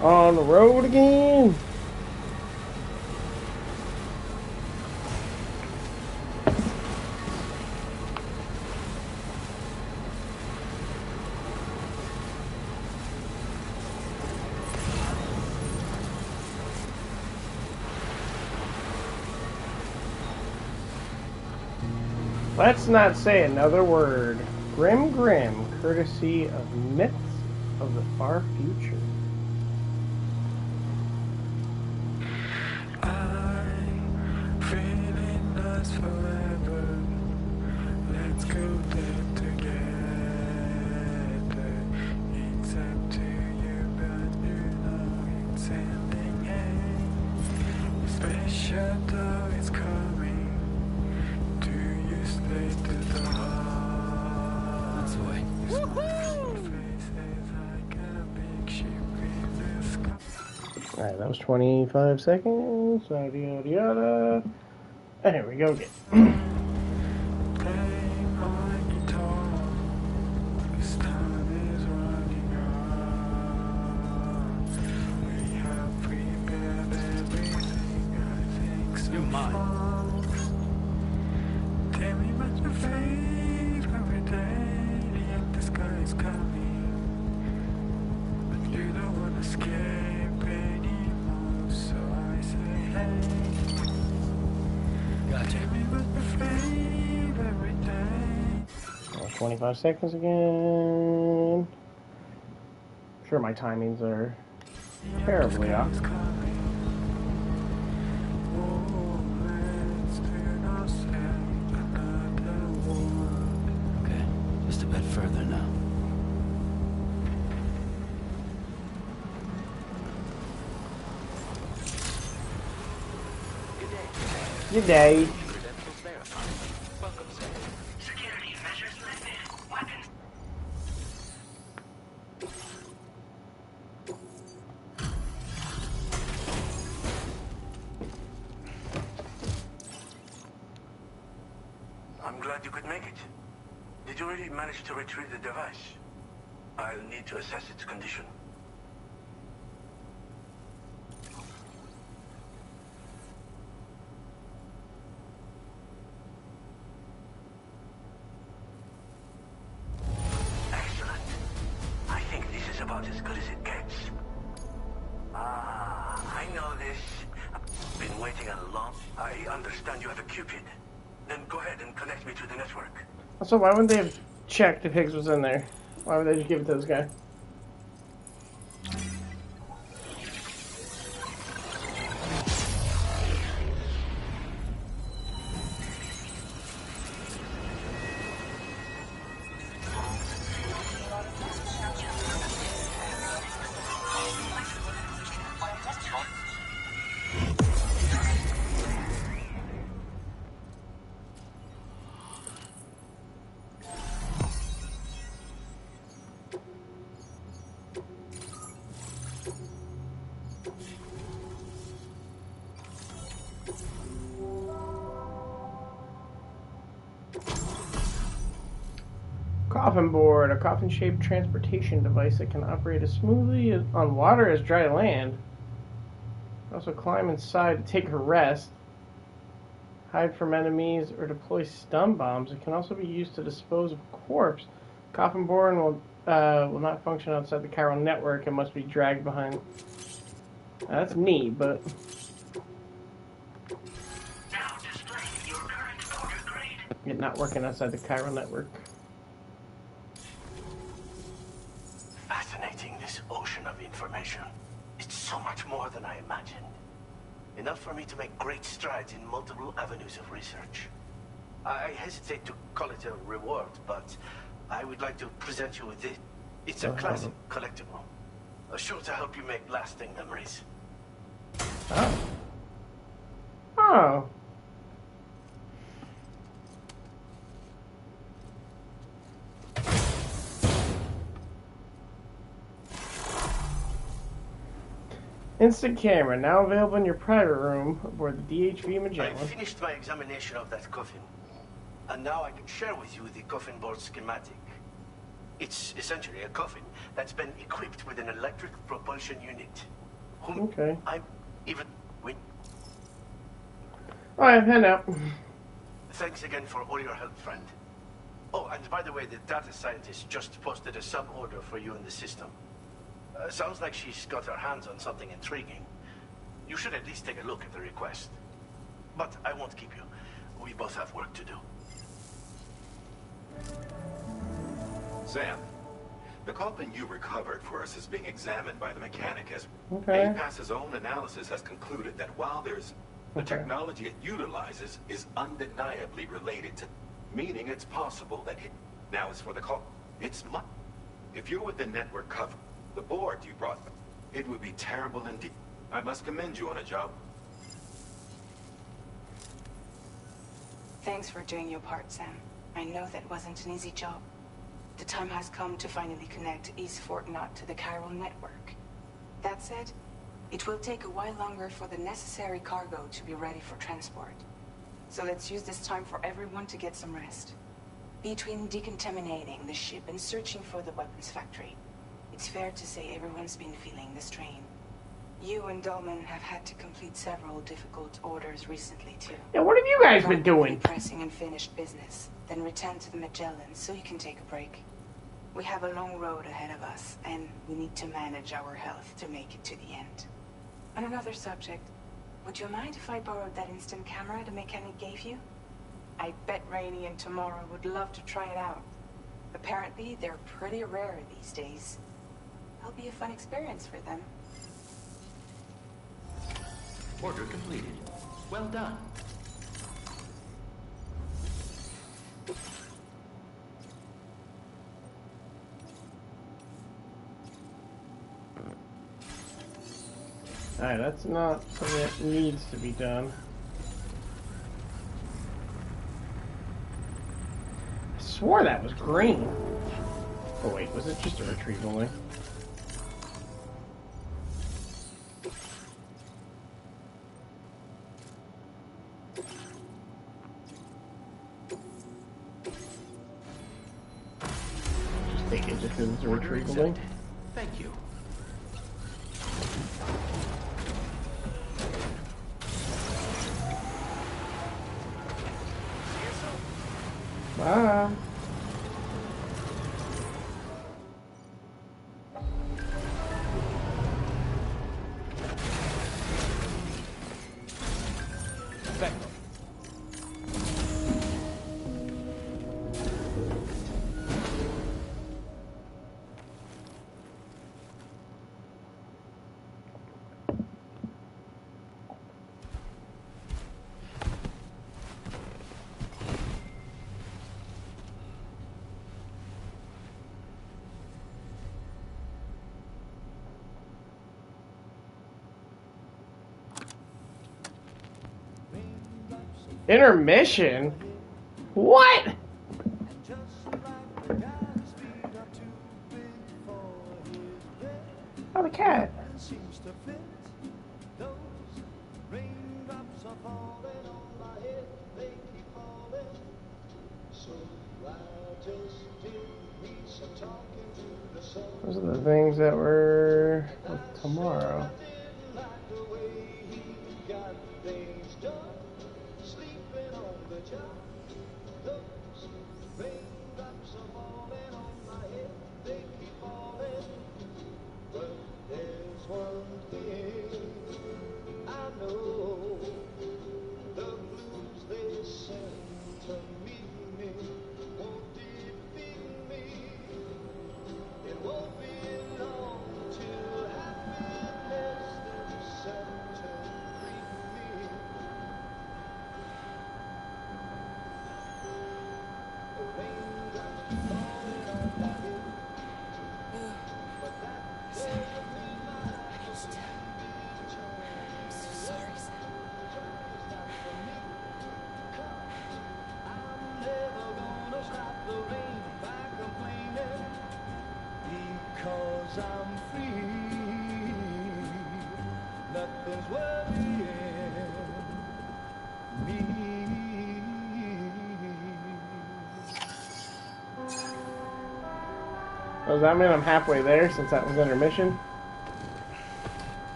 On the road again. Let's not say another word. Grim, courtesy of Myths of the Far Future. Forever. Let's go there together. It's up to you, but you know it's ending. Special though it's coming. Do you stay to the heart? That's the way. Faces like a big ship in the sky. Alright, that was 25 seconds. Yada yada yada. And here we go again. You're mine. Tell me what's your favorite day, yet the sky is coming. But you don't want to escape anymore, so I say hey. Gotcha. Tell me what's your favorite day. 25 seconds again. I'm sure my timings are terribly off. Okay, just a bit further now. Good day. Security measures lifted. Weapons. I'm glad you could make it. Did you really manage to retrieve the device? I'll need to assess its condition. Excellent. I think this is about as good as it gets. I know this. I've been waiting a long... I understand you have a Cupid. Then go ahead and connect me to the network. Also, why wouldn't they have checked if Higgs was in there? Why would they just give it to this guy? Coffin board, a coffin-shaped transportation device that can operate as smoothly on water as dry land. Also climb inside to take a rest, hide from enemies, or deploy stun bombs. It can also be used to dispose of a corpse. Coffin board will not function outside the chiral network and must be dragged behind. That's neat, but... Now display your current order grade. It not working outside the chiral network. Fascinating, this ocean of information. It's so much more than I imagined. Enough for me to make great strides in multiple avenues of research. I hesitate to call it a reward, but I would like to present you with it. It's a classic collectible. Sure to help you make lasting memories. Oh. Oh. Instant camera, now available in your private room aboard the DHV Magellan. I finished my examination of that coffin, and now I can share with you the coffin board schematic. It's essentially a coffin that's been equipped with an electric propulsion unit. Okay. I'm even... Wait. Alright, head out. Thanks again for all your help, friend. Oh, and by the way, the data scientist just posted a sub-order for you in the system. Sounds like she's got her hands on something intriguing. You should at least take a look at the request. But I won't keep you. We both have work to do. Sam, the coffin you recovered for us is being examined by the mechanic as APAS's own analysis has concluded that while there's the technology it utilizes is undeniably related to, meaning it's possible that it now is for the call. It's if you're with the network cover, the board you brought, it would be terrible indeed. I must commend you on a job. Thanks for doing your part, Sam. I know that wasn't an easy job. The time has come to finally connect East Fort Knot to the chiral network. That said, it will take a while longer for the necessary cargo to be ready for transport. So let's use this time for everyone to get some rest. Between decontaminating the ship and searching for the weapons factory, it's fair to say everyone's been feeling the strain. You and Dolman have had to complete several difficult orders recently, too. Yeah, what have you guys been doing? Pressing unfinished business, then return to the Magellan so you can take a break. We have a long road ahead of us, and we need to manage our health to make it to the end. On another subject, would you mind if I borrowed that instant camera the mechanic gave you? I bet Rainey and Tomorrow would love to try it out. Apparently, they're pretty rare these days. It'll be a fun experience for them. Order completed. Well done. Alright, that's not something that needs to be done. I swore that was green. Oh wait, was it just a retrieval link? Just take it just because it's a retrieval link. Thank you. Bye. Intermission? What? Oh, the cat. Those are the things that were tomorrow. Does that mean I'm halfway there since that was intermission?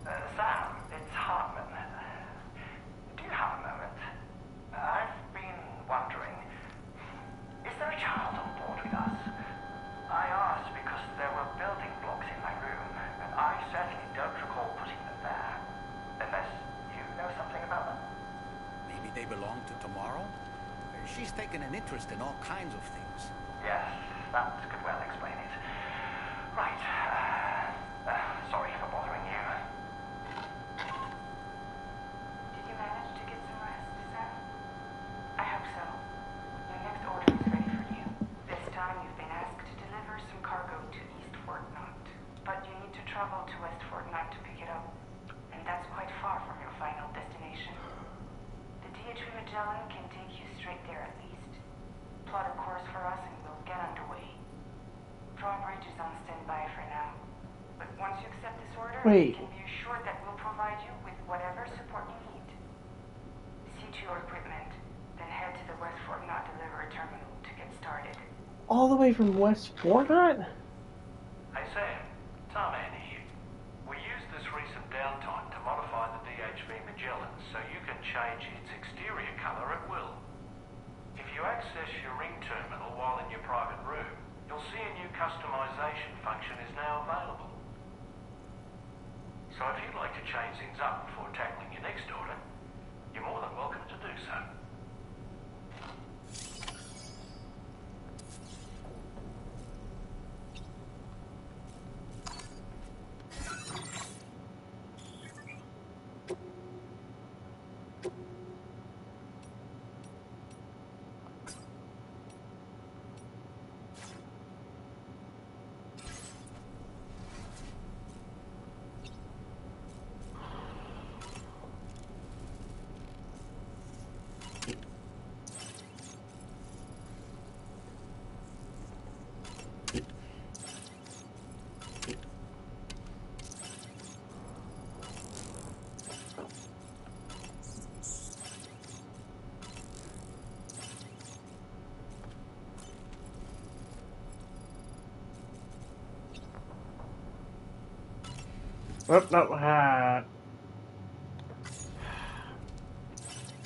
Sam, it's Hartman. Do you have a moment? I've been wondering, is there a child on board with us? I asked because there were building blocks in my room, and I certainly don't recall putting them there. Unless you know something about them? Maybe they belong to tomorrow? She's taken an interest in all kinds of things. Yes, that could well explain it. Right. Sorry for bothering you. Did you manage to get some rest, Sam? I hope so. Your next order is ready for you. This time you've been asked to deliver some cargo to East Fort Knott. But you need to travel to West Fort Knott to pick it up. And that's quite far from your final destination. The DHV Magellan can take you straight there at least. Plot a course for us and we'll get underway. Drawbridge is on standby for now. But once you accept this order, you can be assured that we'll provide you with whatever support you need. See to your equipment, then head to the West Fort Knott delivery terminal to get started. All the way from West Fort Knott? Hey Sam, Tarman here. We used this recent downtime to modify the DHV Magellan so you can change its exterior colour at will. If you access your ring terminal while in your private room, you'll see a new customization function is now available. So if you'd like to change things up before tackling your next order, you're more than welcome to do so. Oh, no.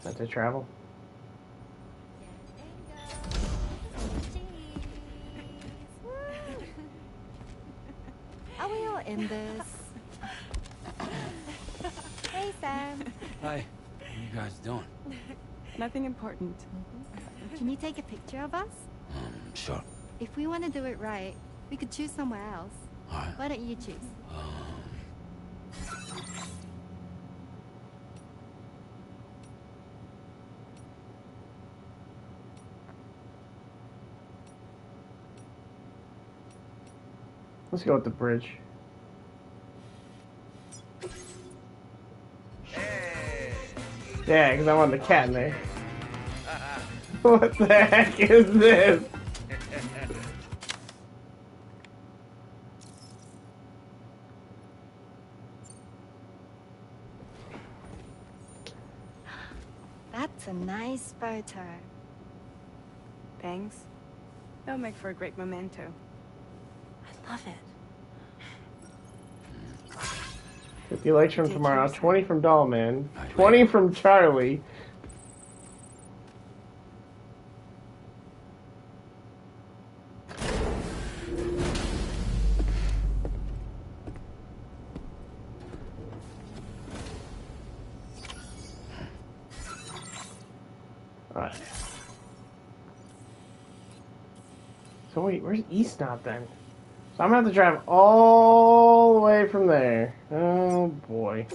Not to travel. Are we all in this? Hey, Sam. Hi. What are you guys doing? Nothing important. Can you take a picture of us? Sure. If we want to do it right, we could choose somewhere else. All right. Why don't you choose? Let's go with the bridge. Yeah, because I want the cat in there. What the heck is this? That's a nice photo. Thanks. They'll make for a great memento. I love it. 50 likes from tomorrow, 20 from Dollman, 20 from Charlie. Alright. So wait, where's East Knot then? So I'm gonna have to drive all the way from there. Oh boy.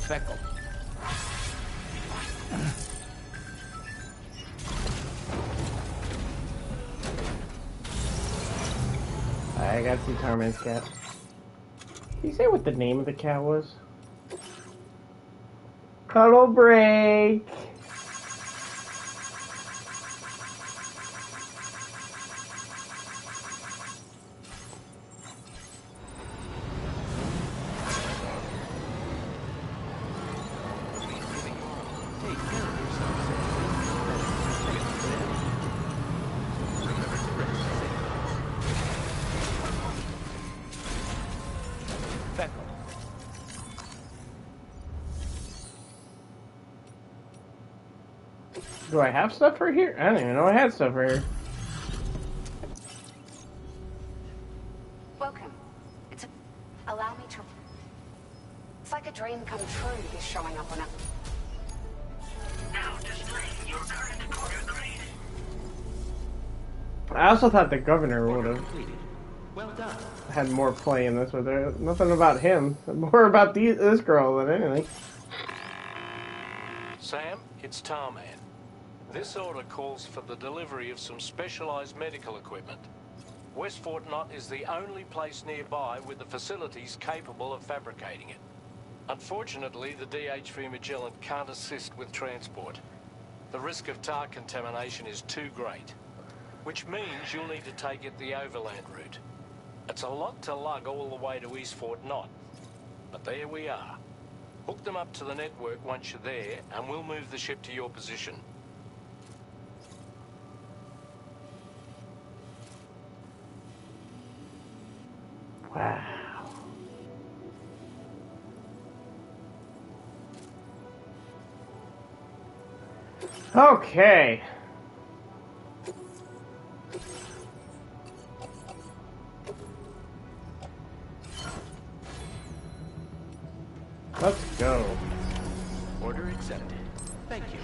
Feckle. I gotta see Tarman's cat. Did you say what the name of the cat was? Cuddle break! Do I have stuff for here? I don't even know I had stuff for here. Welcome. Allow me to... It's like a dream come true, this showing up on a... Now displaying your current order grade. I also thought the governor would have Well done. had more play in this, but there's nothing about him. More about this girl than anything. Sam, it's Tarman. This order calls for the delivery of some specialized medical equipment. West Fort Knot is the only place nearby with the facilities capable of fabricating it. Unfortunately, the DHV Magellan can't assist with transport. The risk of tar contamination is too great, which means you'll need to take it the overland route. It's a lot to lug all the way to East Fort Knot, but there we are. Hook them up to the network once you're there, and we'll move the ship to your position. Wow. Okay. Let's go. Order accepted. Thank you.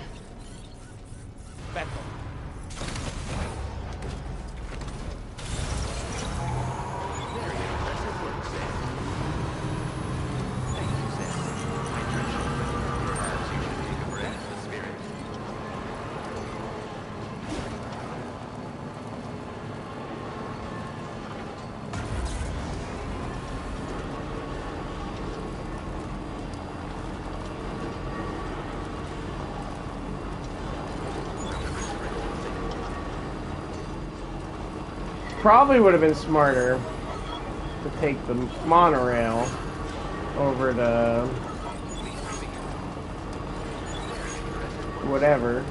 Feckle. Very impressive work, Sam. Thank you, Sam. I trust you. Perhaps you should take a breath of the spirit. Probably would have been smarter to take the monorail over to whatever.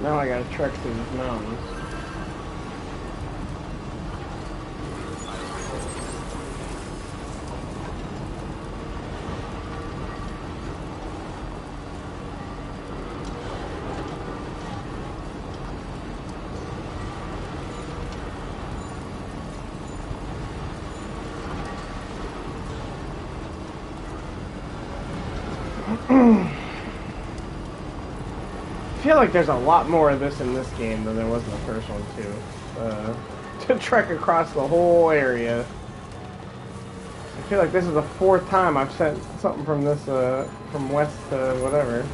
Now I gotta trek through these mountains. feel like there's a lot more of this in this game than there was in the first one too. To trek across the whole area. I feel like this is the 4th time I've sent something from this, from west to whatever.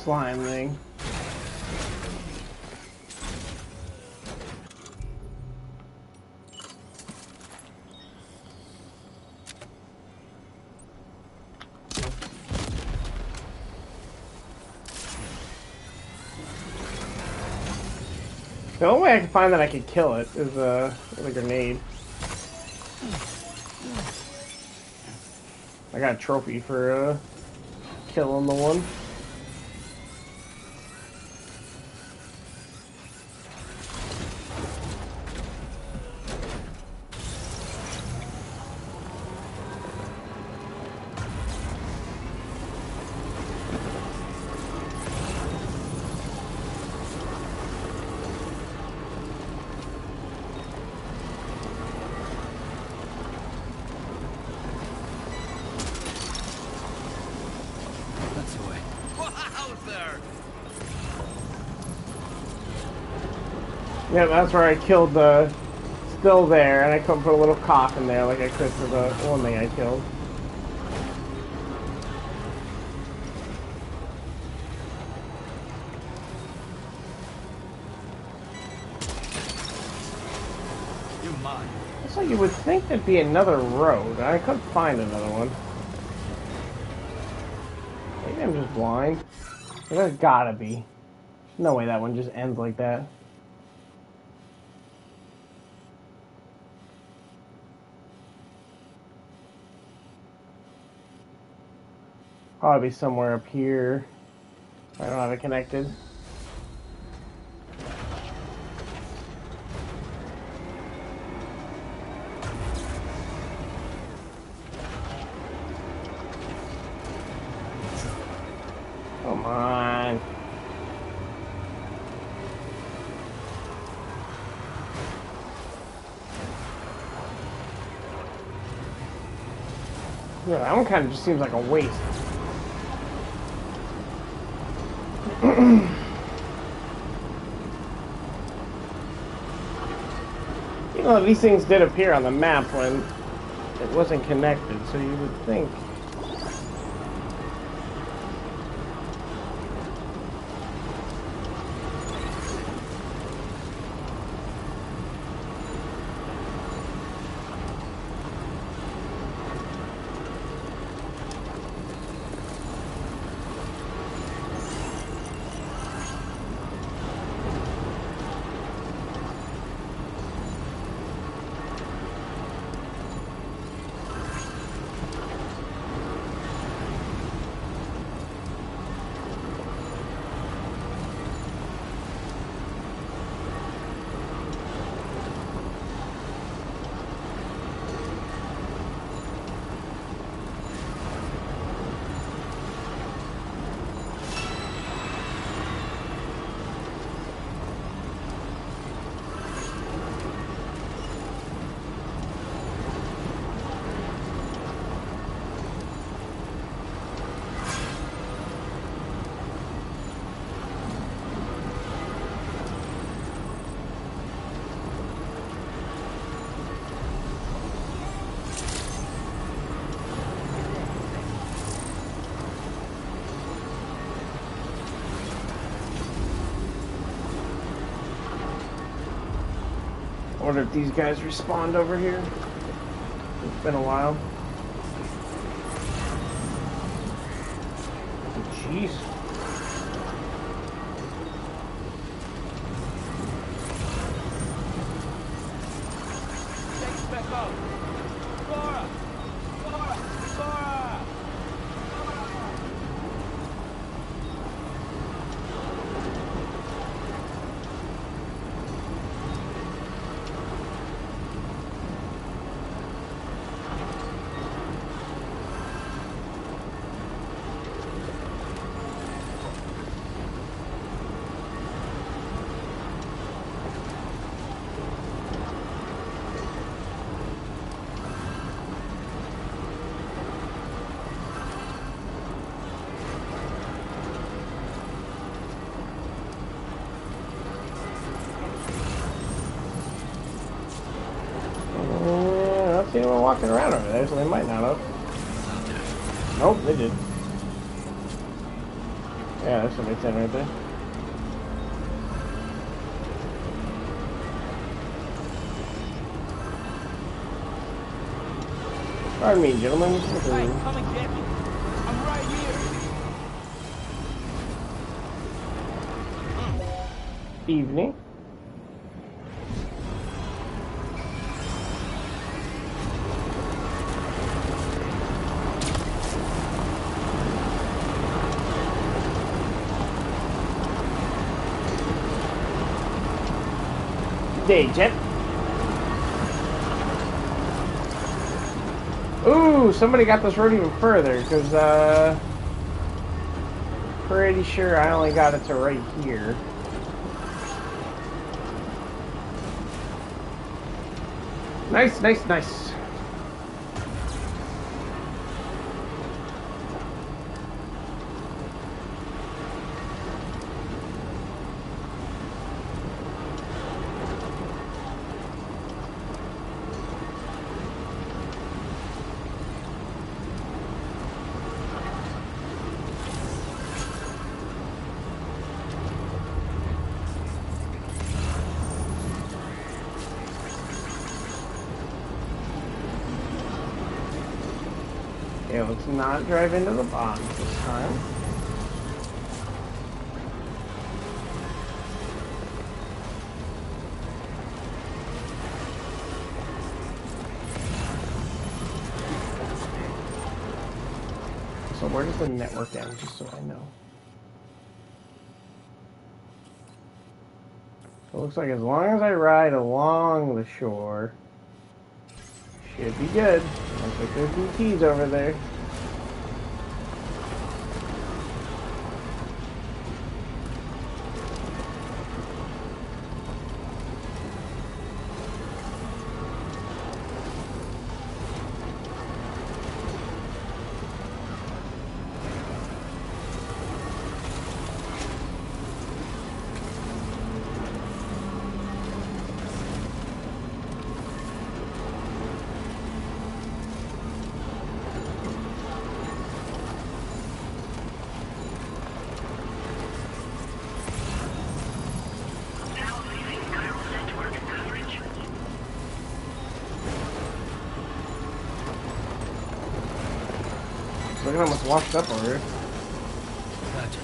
Slime thing. The only way I can find that I could kill it is with a grenade. I got a trophy for killing the one. Yeah, that's where I killed the still there, and I couldn't put a little cough in there like I could for the one thing I killed. You're mine. So you would think there'd be another road. I couldn't find another one. Maybe I'm just blind. There's gotta be. No way that one just ends like that. Probably somewhere up here. I don't have it connected. Come on. Yeah, that one kind of just seems like a waste. You know, these things did appear on the map when it wasn't connected, so you would think. I wonder if these guys respawned over here. It's been a while. Jeez. I don't see anyone walking around over there, so they might not have. Nope, they did. Yeah, there's somebody sitting right there. Pardon me, gentlemen. Hey, come and get me. I'm right here. Evening. Day, Jet. Ooh, somebody got this road even further, because, pretty sure I only got it to right here. Nice, nice, nice. Okay, let's not drive into the bombs this time. So where does the network end, just so I know? So it looks like as long as I ride along the shore, should be good. Looks like there's some keys over there. Look at how much washed up over here. Gotcha.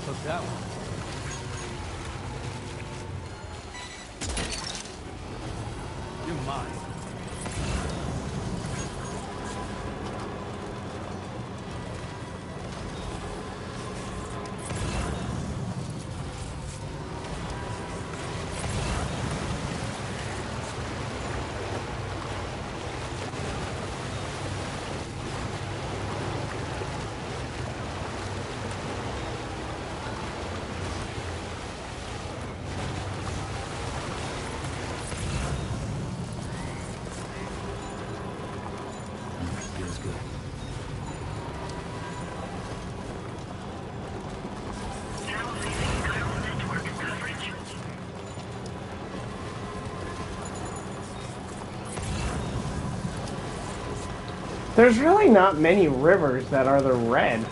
Took that one. You're mine. There's really not many rivers that are the red.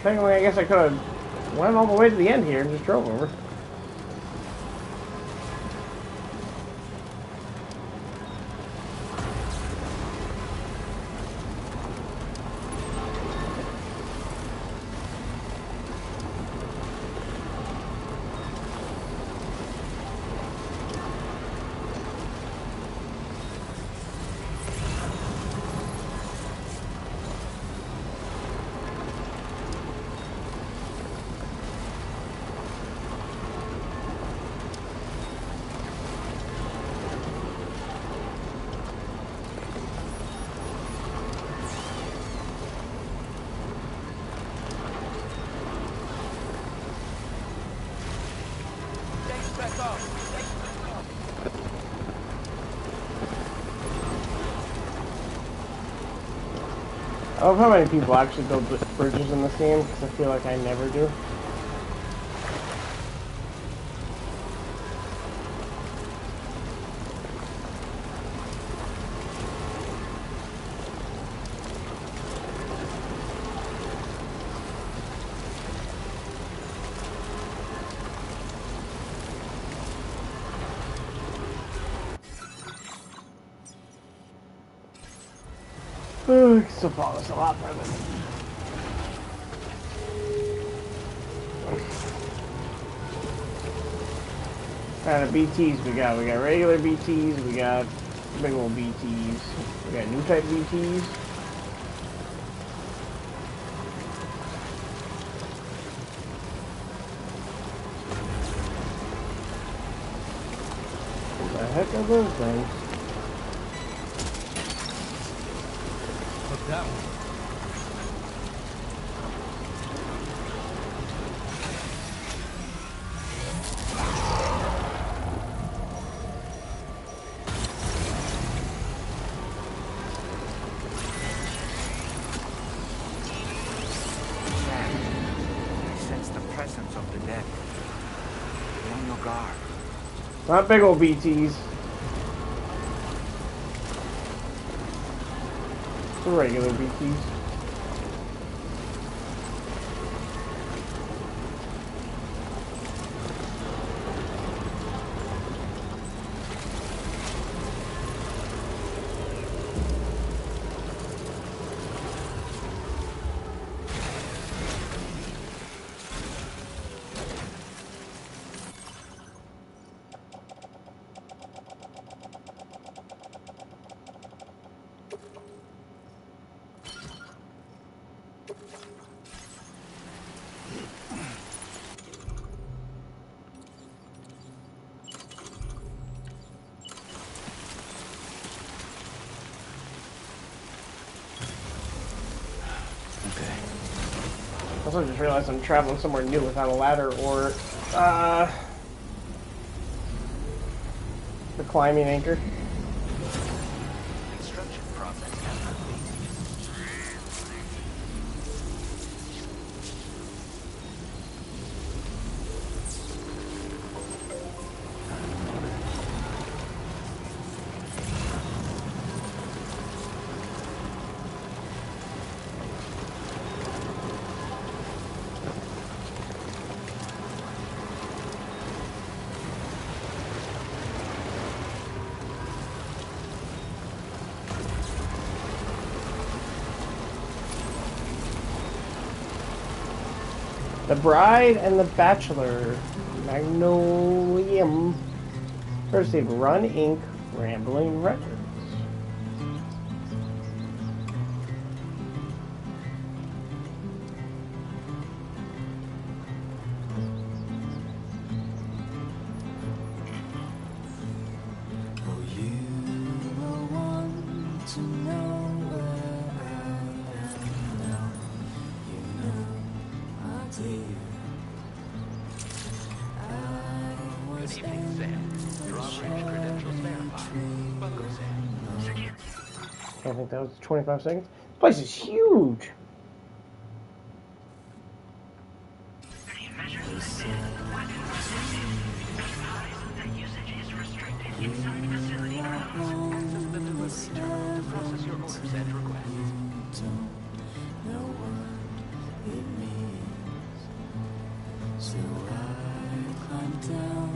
Technically, I guess I could have went all the way to the end here and just drove over. I love how many people actually build bridges in this game, because I feel like I never do. Ooh, I can still follow this a lot further. Kind of BTs we got. We got regular BTs, we got big old BTs, we got new type BTs. What the heck are those things? Look that one. Not big old BTs. The regular BTs. Also, just realized I'm traveling somewhere new without a ladder or the climbing anchor. Construction process The Bride and the Bachelor, Magnolium, courtesy of Run Inc. Rambling Records. Good evening, Sam. Drawbridge credentials verified. Welcome, Sam. I think that was 25 seconds. This place is huge. Process your orders and requests. So I climb down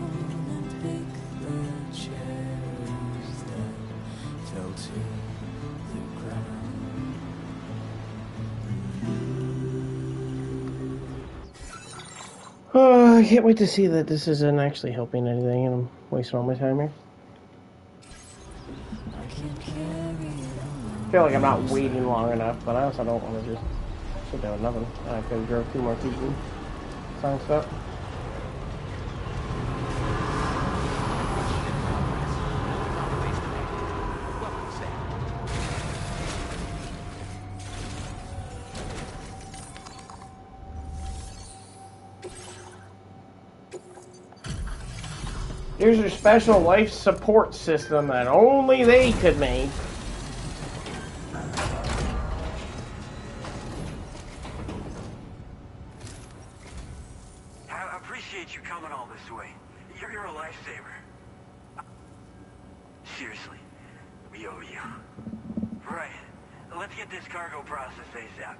and pick the cherries that fell to the ground. Oh, I can't wait to see that this isn't actually helping anything and I'm wasting all my time here. I feel like I'm not waiting long enough, but I also don't want to just sit there with nothing. I could have drove 2 more feet and signed stuff. Here's a special life support system that only they could make. I appreciate you coming all this way. You're a lifesaver. Seriously, we owe you. Right. Let's get this cargo processed ASAP.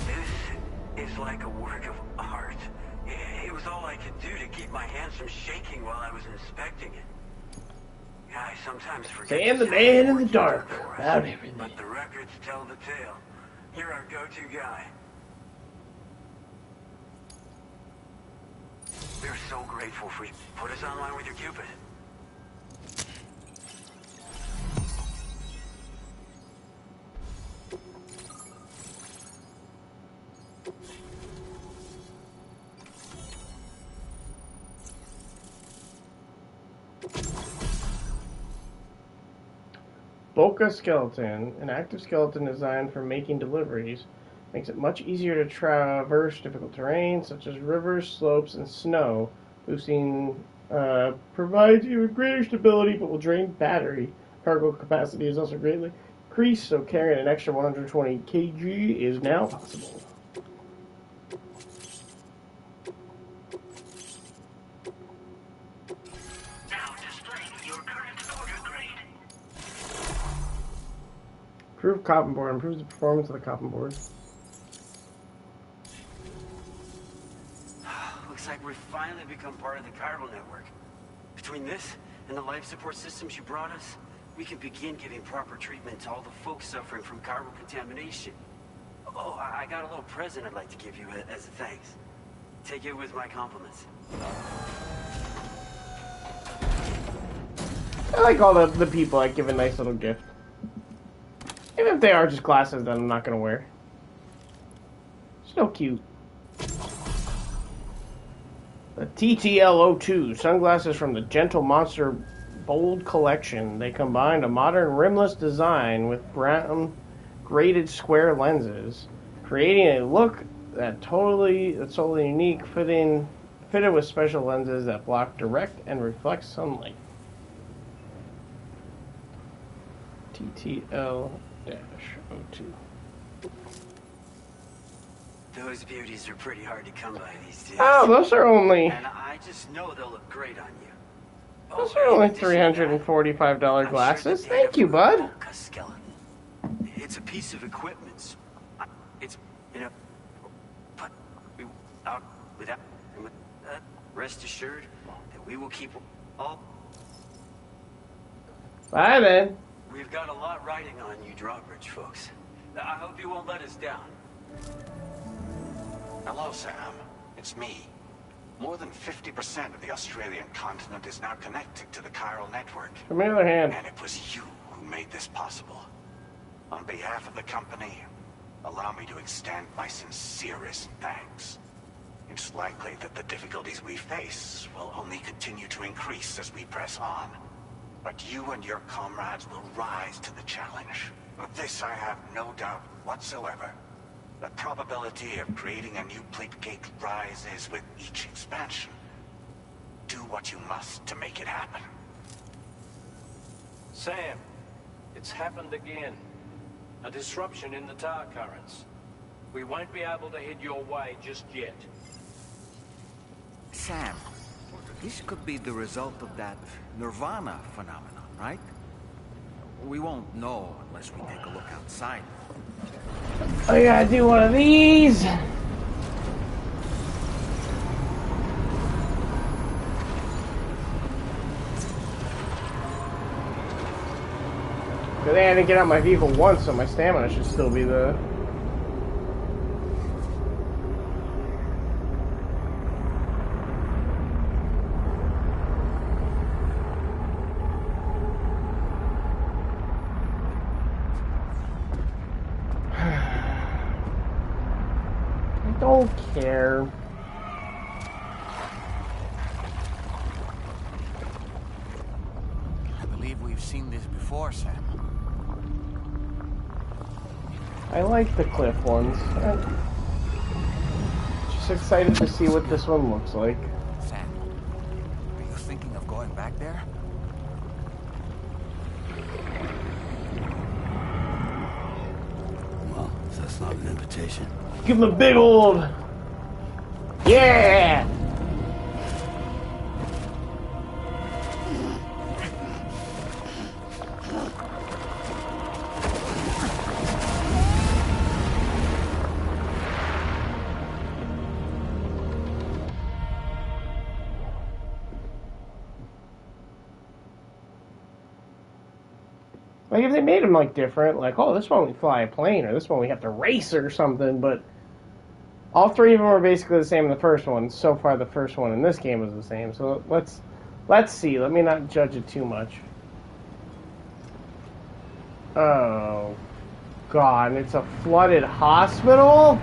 This is like a work of art. It was all I could do to keep my hands from shaking while I was inspecting it. I sometimes forget. Sam the man in the dark about everything. But the records tell the tale. You're our go-to guy. We're so grateful for you. Put us online with your Cupid. Boca Skeleton, an active skeleton designed for making deliveries, makes it much easier to traverse difficult terrain such as rivers, slopes, and snow. Boosting provides you with greater stability but will drain battery. Cargo capacity is also greatly increased, so carrying an extra 120 kg is now possible. Improved cotton board improves the performance of the cotton board. Looks like we've finally become part of the chiral network. Between this and the life support systems you brought us, we can begin giving proper treatment to all the folks suffering from chiral contamination. Oh, I got a little present I'd like to give you as a thanks. Take it with my compliments. I like all the people that give a nice little gift. Even if they are just glasses that I'm not going to wear. So cute. The TTL02, sunglasses from the Gentle Monster Bold Collection. They combined a modern rimless design with brown graded square lenses, creating a look that's totally unique, fitted with special lenses that block direct and reflect sunlight. TTL-02. Those beauties are pretty hard to come by these days. Oh, those are only... And I just know they'll look great on you. Those are only $345 glasses. Thank you, bud. It's a piece of equipment. It's, but without, rest assured that we will keep all. Bye, then. We've got a lot riding on you, Drawbridge folks. I hope you won't let us down. Hello, Sam. It's me. More than 50% of the Australian continent is now connected to the chiral network. From the other hand. And it was you who made this possible. On behalf of the company, allow me to extend my sincerest thanks. It's likely that the difficulties we face will only continue to increase as we press on. But you and your comrades will rise to the challenge. Of this I have no doubt whatsoever. The probability of creating a new plate gate rises with each expansion. Do what you must to make it happen. Sam, it's happened again. A disruption in the tar currents. We won't be able to head your way just yet. Sam, This could be the result of that nirvana phenomenon, right? We won't know unless we take a look outside. I gotta do one of these. Cause I had to get out my vehicle once, so my stamina should still be the. I don't care. I believe we've seen this before, Sam. I like the cliff ones. I'm just excited to see what this one looks like. Sam, are you thinking of going back there? Well, that's not an invitation. Give him a big old. Yeah! Like if they made them like different, like, oh, this one we fly a plane, or this one we have to race or something, but all three of them are basically the same in the first one. So far, the first one in this game was the same. So let's see. Let me not judge it too much. Oh, God, it's a flooded hospital?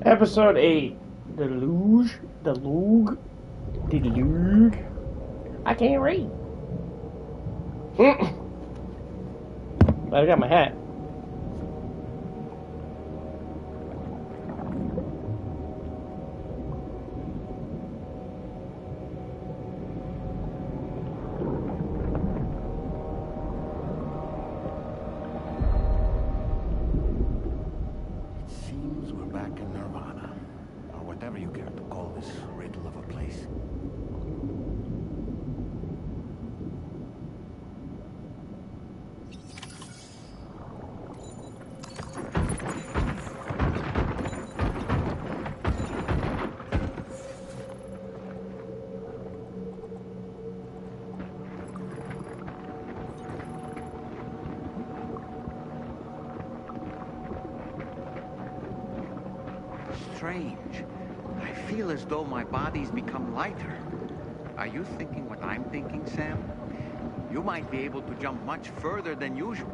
Episode 8. Deluge? Deluge? Deluge? I can't read. But I got my hat. Seems we're back in Nirvana, or whatever you care to call this riddle of a place. Strange. I feel as though my body's become lighter. Are you thinking what I'm thinking, Sam? You might be able to jump much further than usual.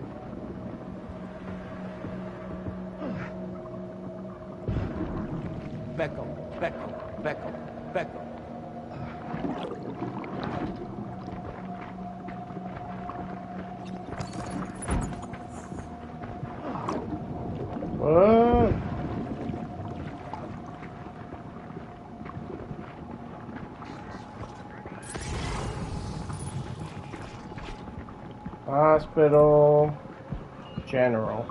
Becco, Becco, Becco, Becco. What? Hospital General.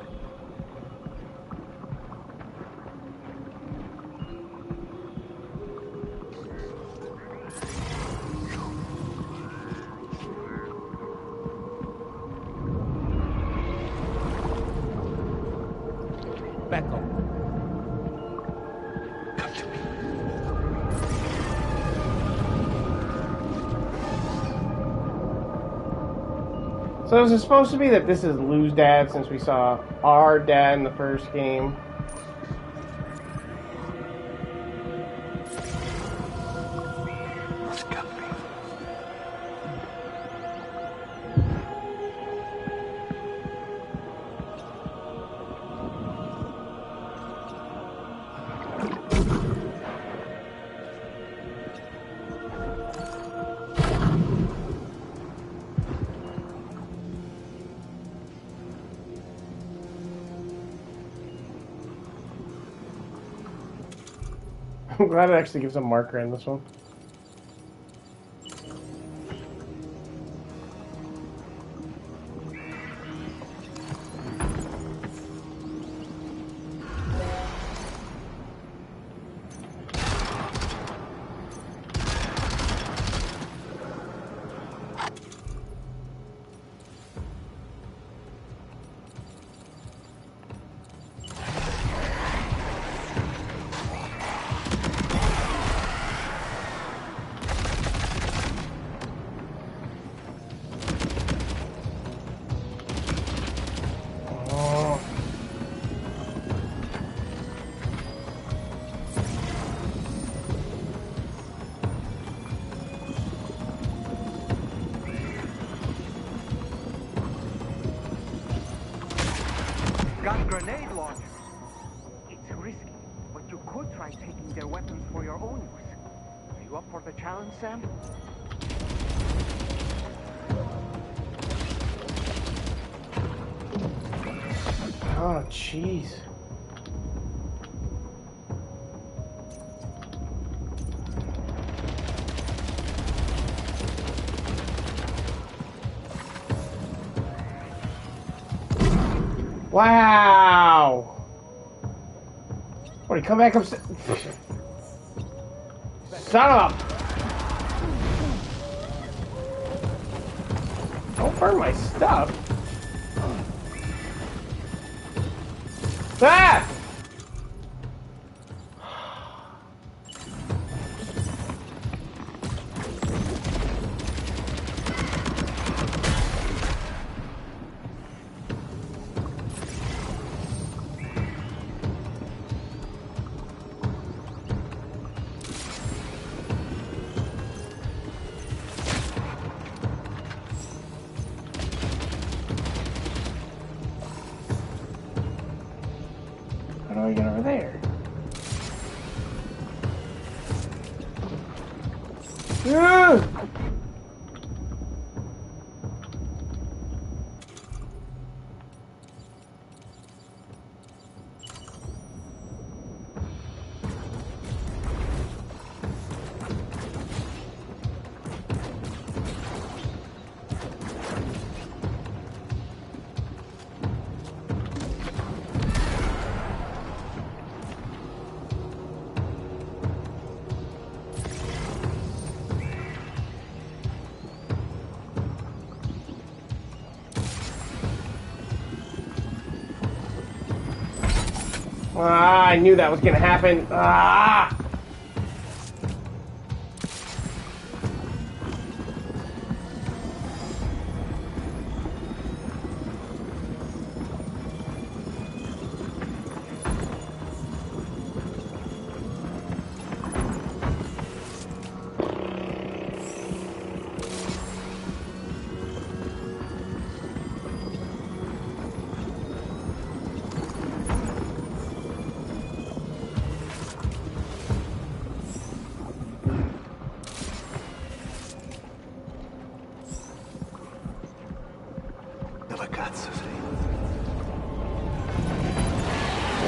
Becco. Come to me. So is it supposed to be that this is Lou's dad since we saw our dad in the first game? I'm glad it actually gives a marker in this one. Got grenade launchers. It's risky, but you could try taking their weapons for your own use. Are you up for the challenge, Sam? Oh, jeez. Wow! What, he come back upstairs? Son of a... Don't burn my stuff. Ah! How do I get over there? Ah! Ah, I knew that was gonna happen. Ah!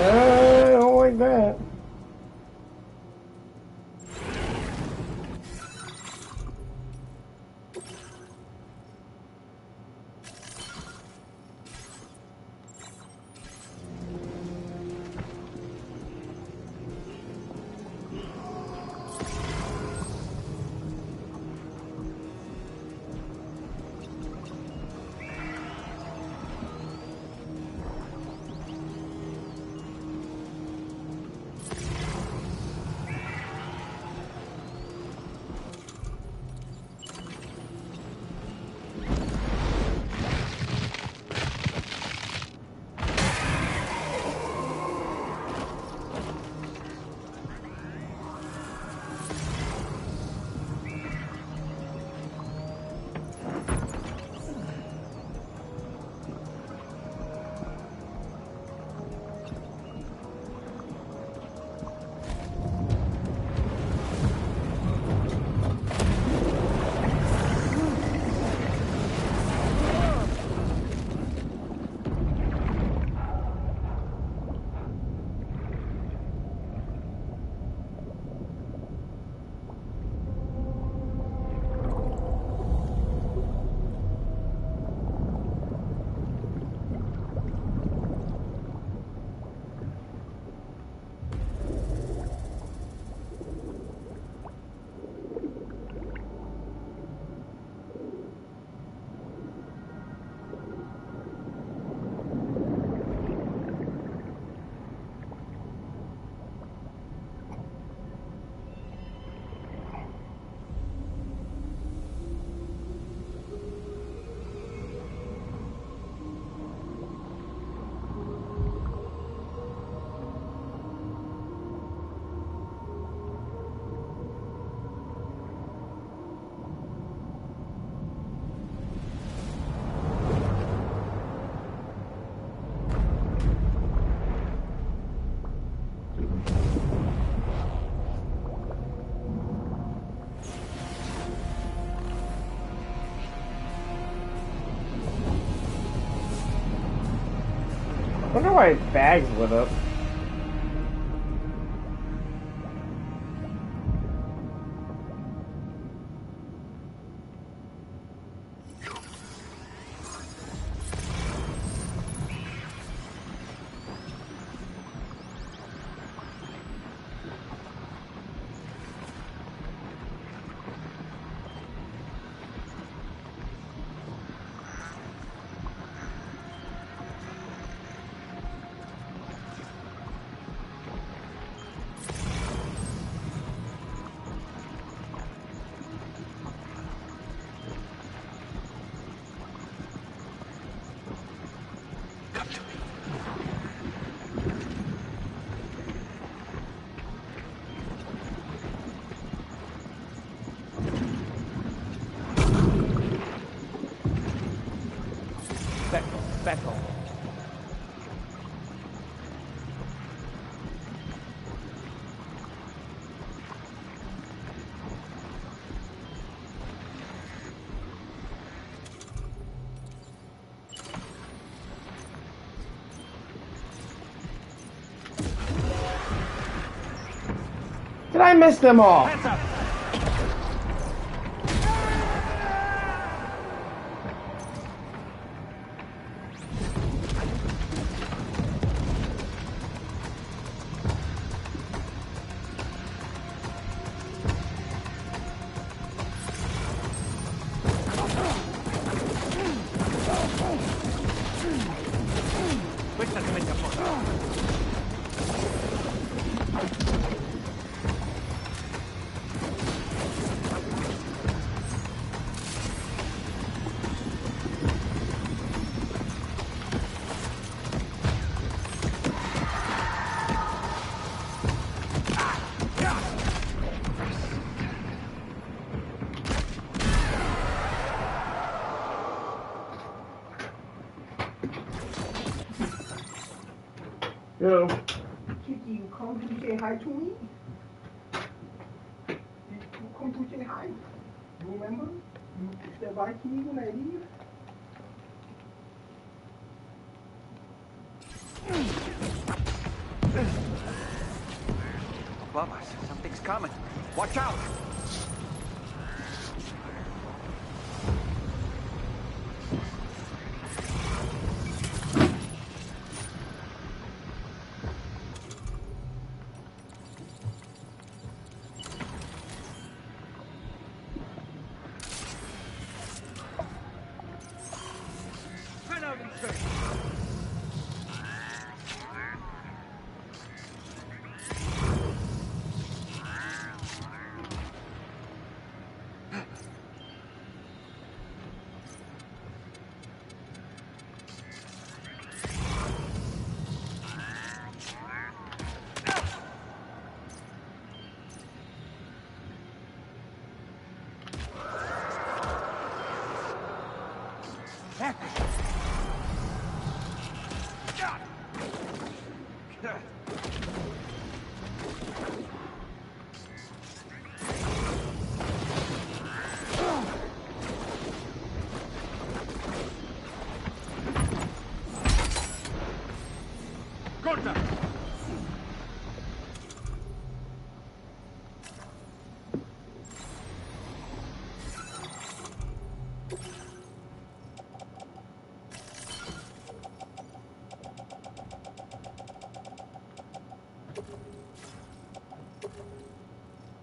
I don't like that. wonder why bags lit up. Speckle. Did I miss them all? Yo. Kiki, you come to say hi to me? You come to say hi. You remember? You said bye to me when I leave? Above us, something's coming. Watch out!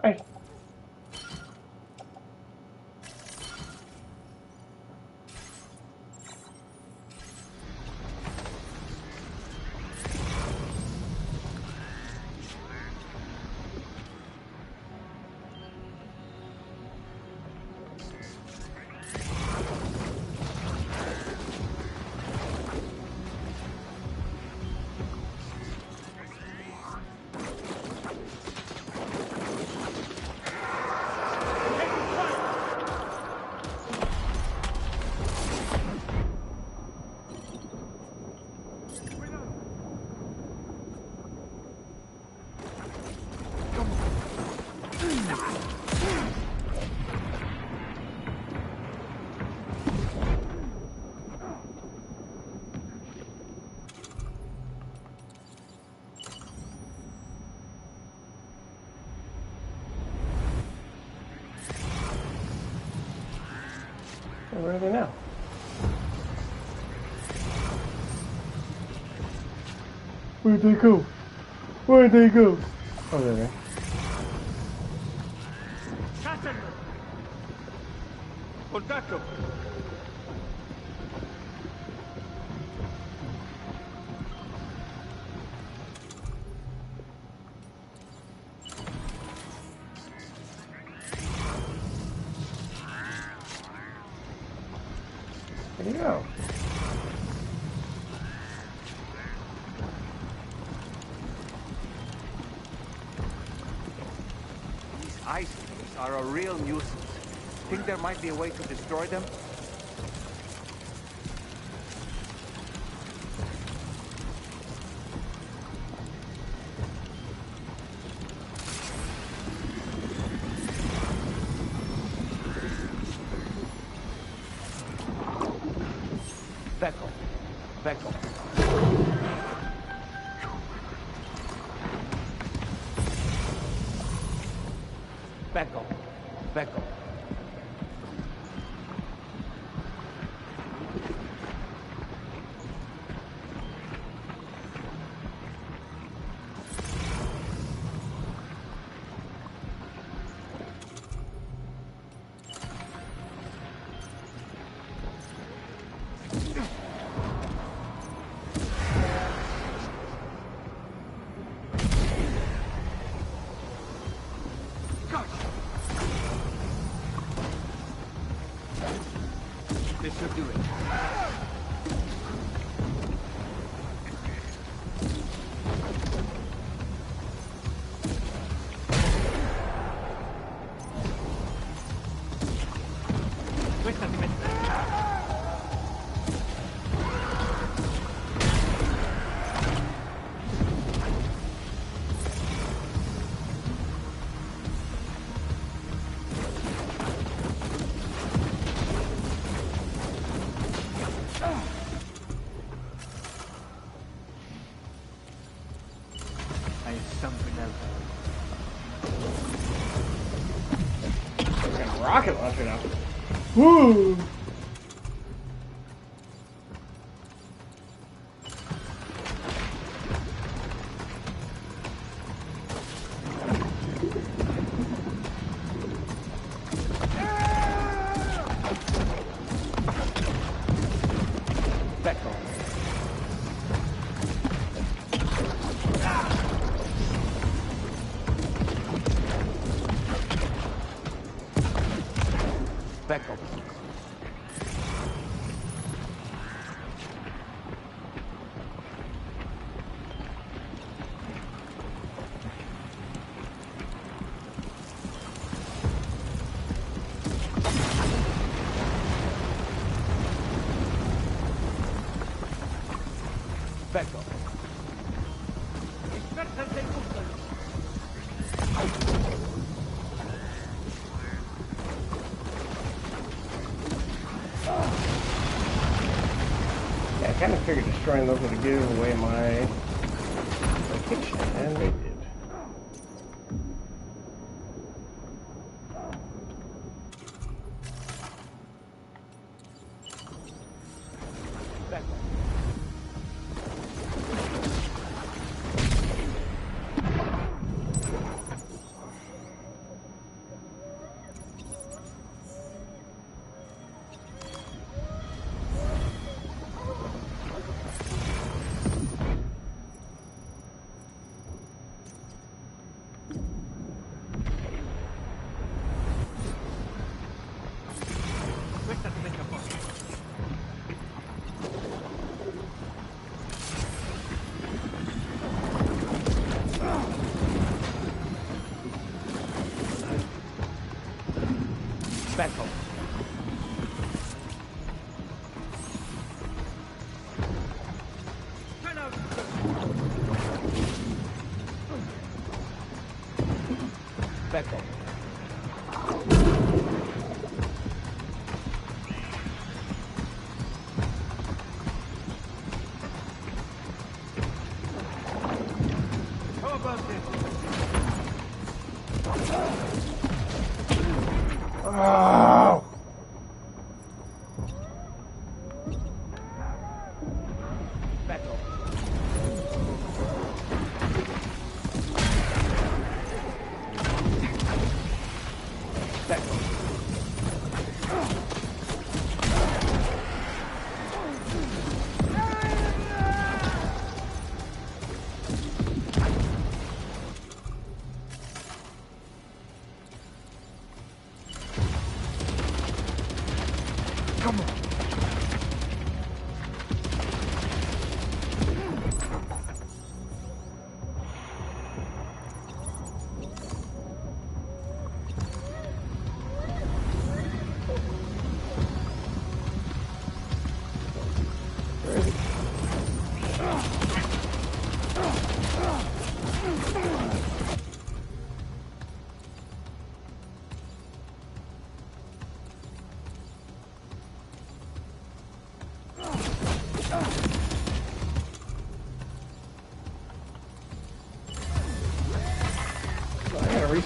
Hey. Where are they now? Where'd they go? Where'd they go? Oh, there they are. Contacto. Where'd he go? These ice caves are a real nuisance. Think there might be a way to destroy them? Becco. Becco. Becco. Becco. This should do it. Rocket launcher now. Woo! Yeah, I kind of figured destroying those would give away my location, and they did.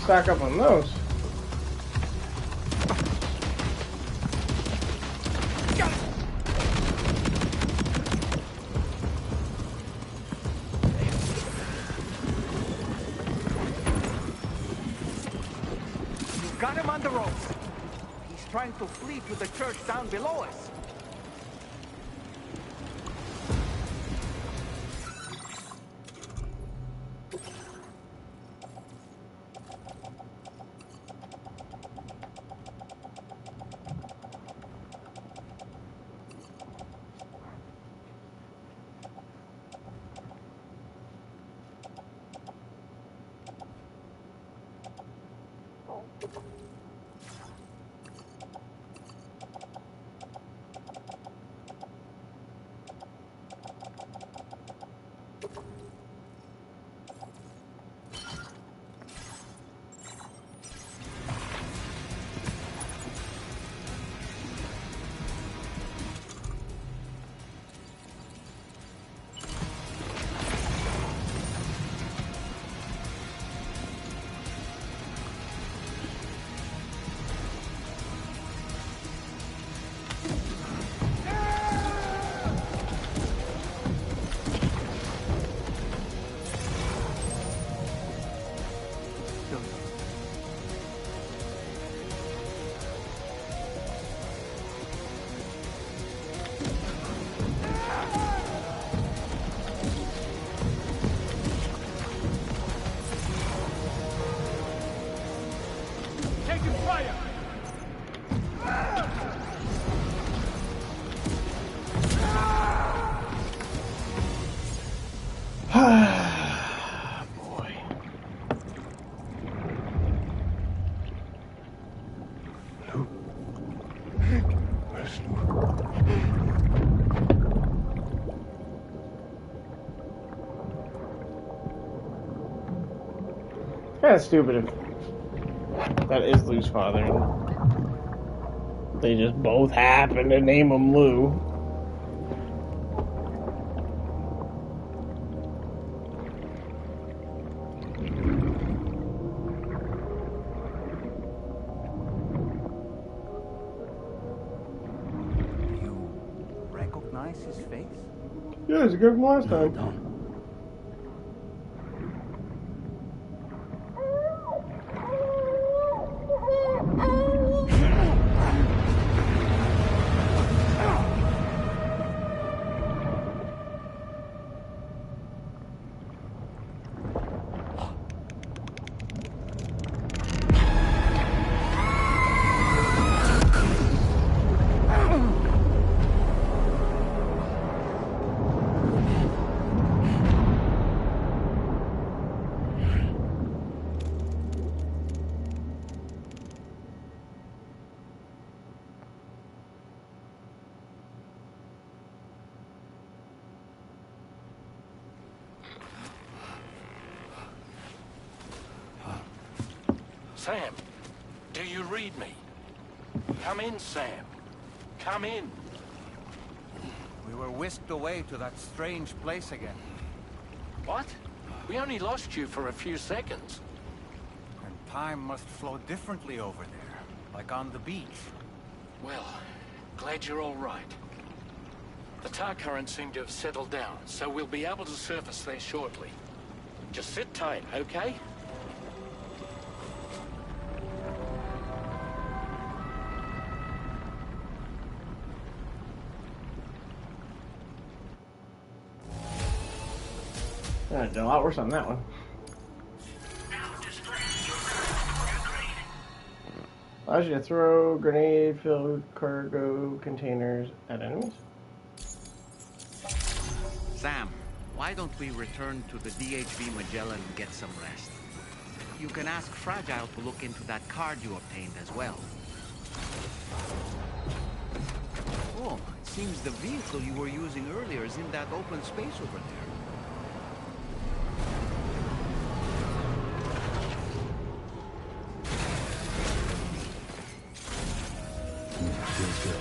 stock up on those. Got him on the ropes. He's trying to flee to the church down below us. Kind of stupid if that is Lou's father. They just both happen to name him Lou. You recognize his face? Yeah, it's a good one last time. Sam, do you read me? Come in, Sam. Come in. We were whisked away to that strange place again. What? We only lost you for a few seconds. And time must flow differently over there, like on the beach. Well, glad you're all right. The tar currents seem to have settled down, so we'll be able to surface there shortly. Just sit tight, okay? I did a lot worse on that one. Allows you to throw grenade-filled cargo containers at enemies. Sam, why don't we return to the DHV Magellan and get some rest? You can ask Fragile to look into that card you obtained as well. Oh, it seems the vehicle you were using earlier is in that open space over there. Feels good.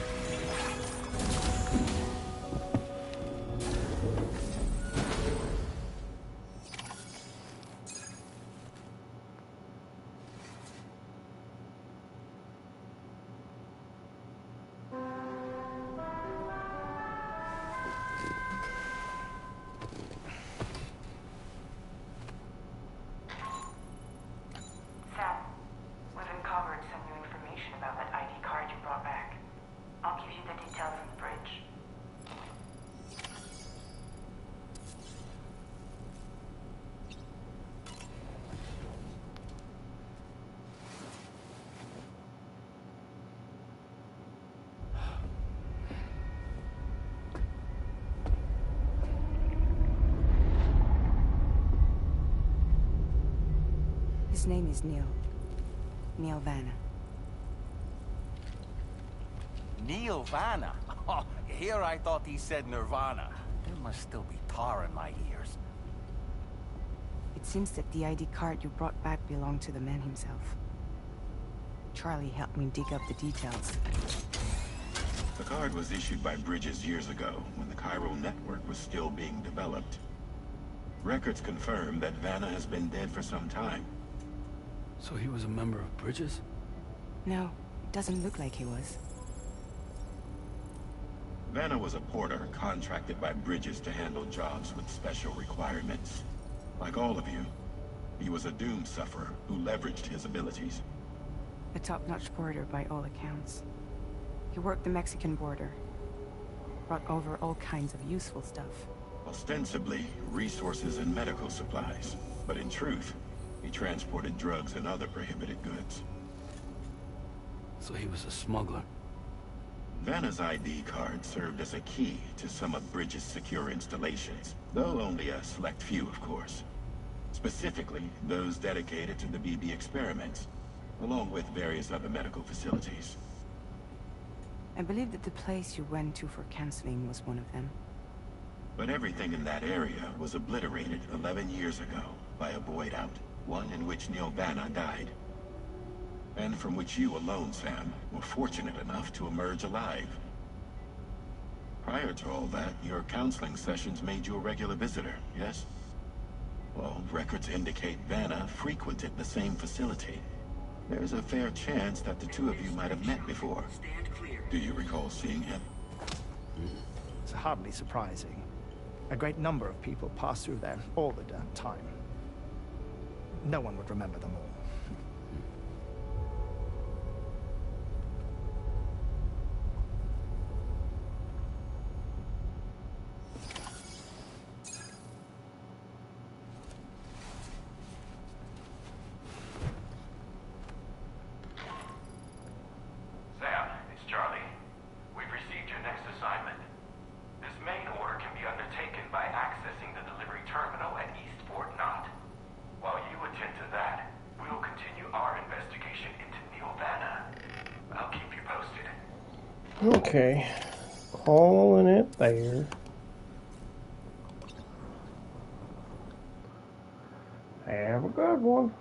His name is Neil. Neil Vanna. Neil Vanna? Oh, here I thought he said Nirvana. There must still be tar in my ears. It seems that the ID card you brought back belonged to the man himself. Charlie helped me dig up the details. The card was issued by Bridges years ago, when the chiral network was still being developed. Records confirm that Vanna has been dead for some time. So he was a member of Bridges? No, it doesn't look like he was. Vanna was a porter contracted by Bridges to handle jobs with special requirements. Like all of you, he was a doom sufferer who leveraged his abilities. A top-notch porter by all accounts. He worked the Mexican border. Brought over all kinds of useful stuff. Ostensibly, resources and medical supplies. But in truth, he transported drugs and other prohibited goods. So he was a smuggler. Vanna's ID card served as a key to some of Bridges' secure installations, though only a select few, of course. Specifically, those dedicated to the BB experiments, along with various other medical facilities. I believe that the place you went to for counseling was one of them. But everything in that area was obliterated 11 years ago by a void out, one in which Neil Vanna died. And from which you alone, Sam, were fortunate enough to emerge alive. Prior to all that, your counseling sessions made you a regular visitor, yes? Well, records indicate Vanna frequented the same facility. There's a fair chance that the two of you might have met before. Do you recall seeing him? It's hardly surprising. A great number of people pass through there all the damn time. No one would remember them all. Sam, it's Charlie. We've received your next assignment. This main order can be undertaken by accessing the delivery terminal at Eastport Knot. While you attend to that, we'll continue our investigation into Neil Vanna. I'll keep you posted. Okay. Calling it there. Have a good one.